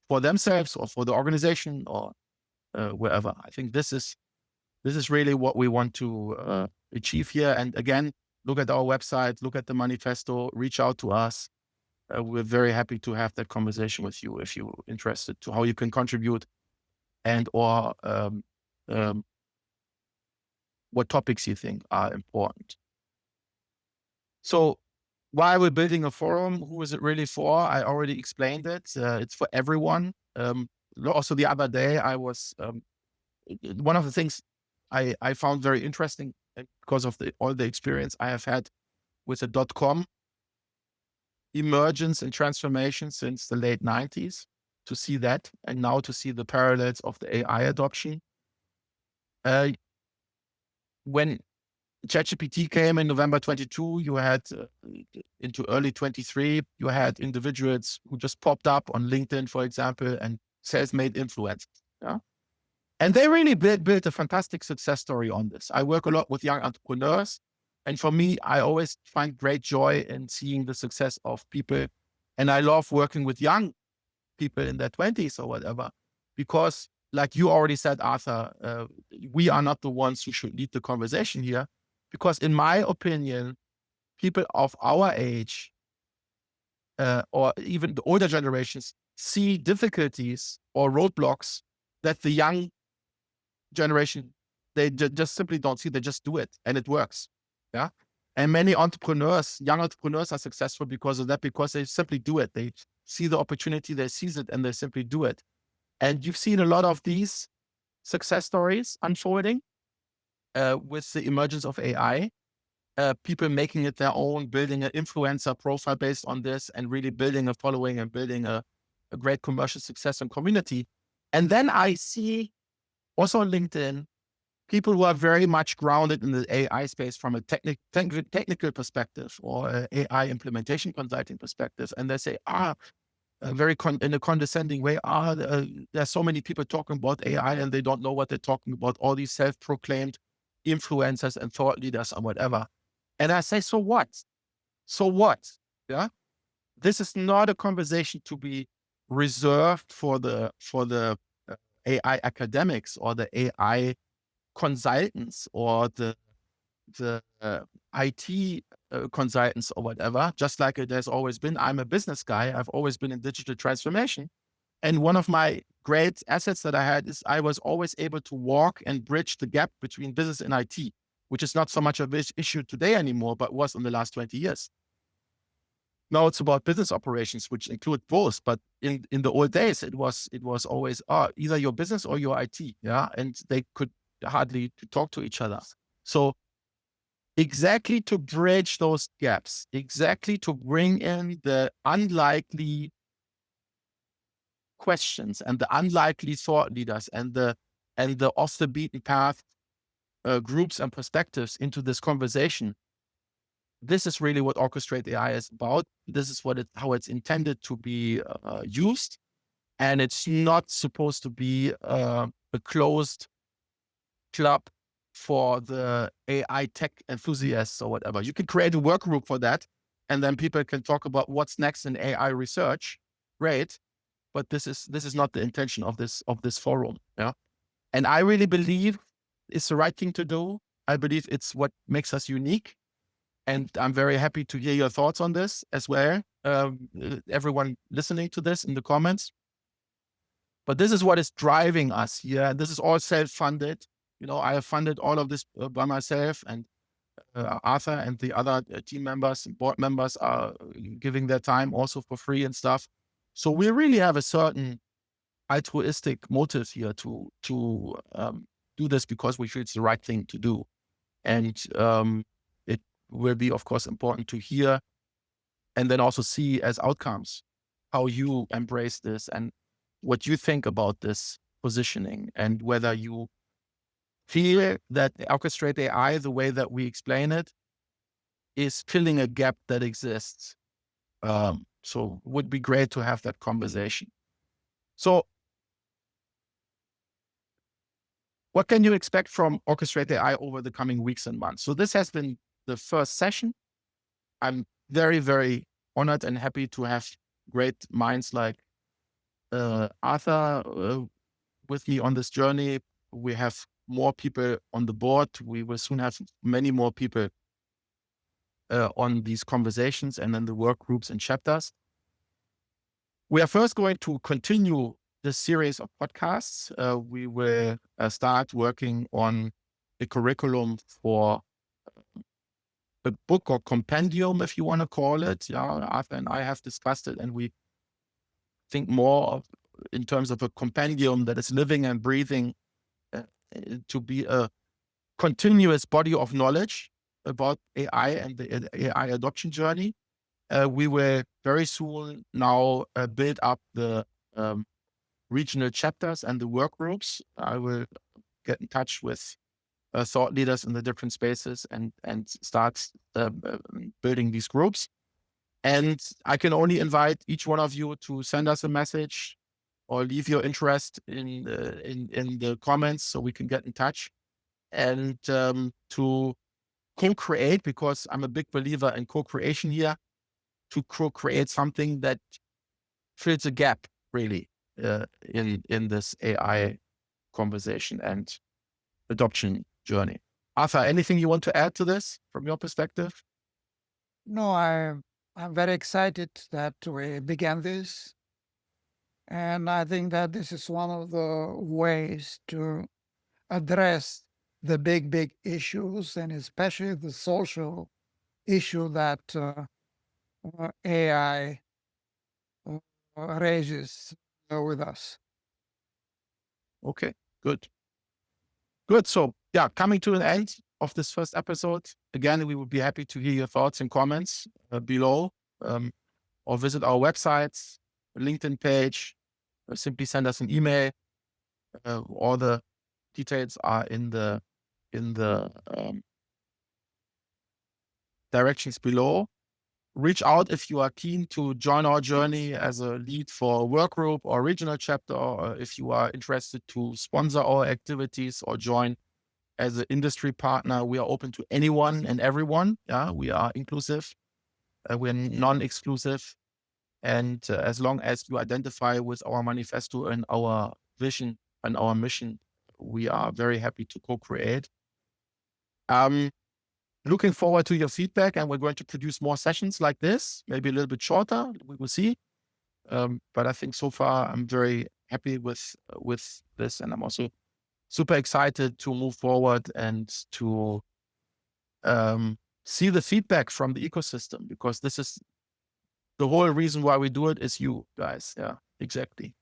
S1: for themselves or for the organization or wherever. I think this is really what we want to achieve here. And again, look at our website, look at the manifesto, reach out to us. We're very happy to have that conversation with you if you're interested to how you can contribute and or um, what topics you think are important. So why we're building a forum, who is it really for? I already explained it. It's for everyone. also the other day, I was one of the things I found very interesting because of all the experience I have had with the .com emergence and transformation since the late 90s, to see that, and now to see the parallels of the AI adoption. Uh, when ChatGPT came in November 22, you had into early 23, you had individuals who just popped up on LinkedIn, for example, and self-made influencers. Yeah? And they really built a fantastic success story on this. I work a lot with young entrepreneurs. And for me, I always find great joy in seeing the success of people. And I love working with young people in their 20s or whatever, because like you already said, Arthur, we are not the ones who should lead the conversation here. Because in my opinion, people of our age, or even the older generations, see difficulties or roadblocks that the young generation, they just simply don't see. They just do it and it works. Yeah. And many entrepreneurs, young entrepreneurs, are successful because of that, because they simply do it. They see the opportunity, they seize it, and they simply do it. And you've seen a lot of these success stories unfolding with the emergence of AI. People making it their own, building an influencer profile based on this, and really building a following and building a great commercial success and community. And then I see also on LinkedIn, people who are very much grounded in the AI space from a technical perspective, or AI implementation consulting perspective. And they say, in a condescending way, there's so many people talking about AI and they don't know what they're talking about, all these self-proclaimed influencers and thought leaders or whatever. And I say, so what? So what? Yeah. This is not a conversation to be reserved for the AI academics or the AI consultants or the IT consultants or whatever, just like it has always been. I'm a business guy. I've always been in digital transformation. And one of my great assets that I had is I was always able to walk and bridge the gap between business and IT, which is not so much of an issue today anymore, but was in the last 20 years. Now it's about business operations, which include both. But in the old days, it was always either your business or your IT. Yeah. And they could hardly talk to each other. So exactly to bridge those gaps, exactly to bring in the unlikely questions and the unlikely thought leaders and the off the beaten path groups and perspectives into this conversation. This is really what Orchestrate AI is about. This is how it's intended to be used, and it's not supposed to be a closed club for the AI tech enthusiasts or whatever. You can create a work group for that, and then people can talk about what's next in AI research. Great, but this is not the intention of this forum. Yeah, and I really believe it's the right thing to do. I believe it's what makes us unique, and I'm very happy to hear your thoughts on this as well. Everyone listening to this in the comments. But this is what is driving us here. This is all self-funded. I have funded all of this by myself, and Arthur and the other team members and board members are giving their time also for free and stuff. So we really have a certain altruistic motive here to do this because we feel it's the right thing to do. And it will be, of course, important to hear and then also see as outcomes how you embrace this and what you think about this positioning, and whether you feel that Orchestrate AI, the way that we explain it, is filling a gap that exists. So it would be great to have that conversation. So what can you expect from Orchestrate AI over the coming weeks and months? So this has been the first session. I'm very, very honored and happy to have great minds like Arthur with me on this journey. We have more people on the board. We will soon have many more people on these conversations and then the work groups and chapters. We are first going to continue this series of podcasts. We will start working on a curriculum for a book or compendium, if you want to call it. Yeah, Arthur and I have discussed it, and we think more in terms of a compendium that is living and breathing, uh, to be a continuous body of knowledge about AI and the AI adoption journey. We will very soon now build up the um, regional chapters and the work groups. I will get in touch with thought leaders in the different spaces and start building these groups. And I can only invite each one of you to send us a message or leave your interest in the comments so we can get in touch and to co-create, because I'm a big believer in co-creation here, to co-create something that fills a gap really in this AI conversation and adoption journey. Arthur, anything you want to add to this from your perspective?
S2: No, I'm very excited that we began this. And I think that this is one of the ways to address the big issues, and especially the social issue that AI uh, raises with us.
S1: Okay, good. Good. So, yeah, coming to an end of this first episode. Again, we would be happy to hear your thoughts and comments below, or visit our websites, LinkedIn page, or simply send us an email. All the details are in the directions below. Reach out if you are keen to join our journey as a lead for a work group or regional chapter, or if you are interested to sponsor our activities or join as an industry partner. We are open to anyone and everyone. Yeah, we are inclusive. We're non-exclusive. And as long as you identify with our manifesto and our vision and our mission, we are very happy to co-create. Looking forward to your feedback, and we're going to produce more sessions like this, maybe a little bit shorter. We will see. But I think so far I'm very happy with this, and I'm also super excited to move forward and to see the feedback from the ecosystem, because this is the whole reason why we do it is you guys. Yeah, exactly.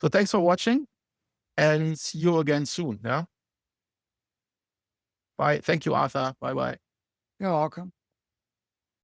S1: So thanks for watching, and see you again soon. Yeah. Bye. Thank you, Arthur. Bye bye.
S2: You're welcome.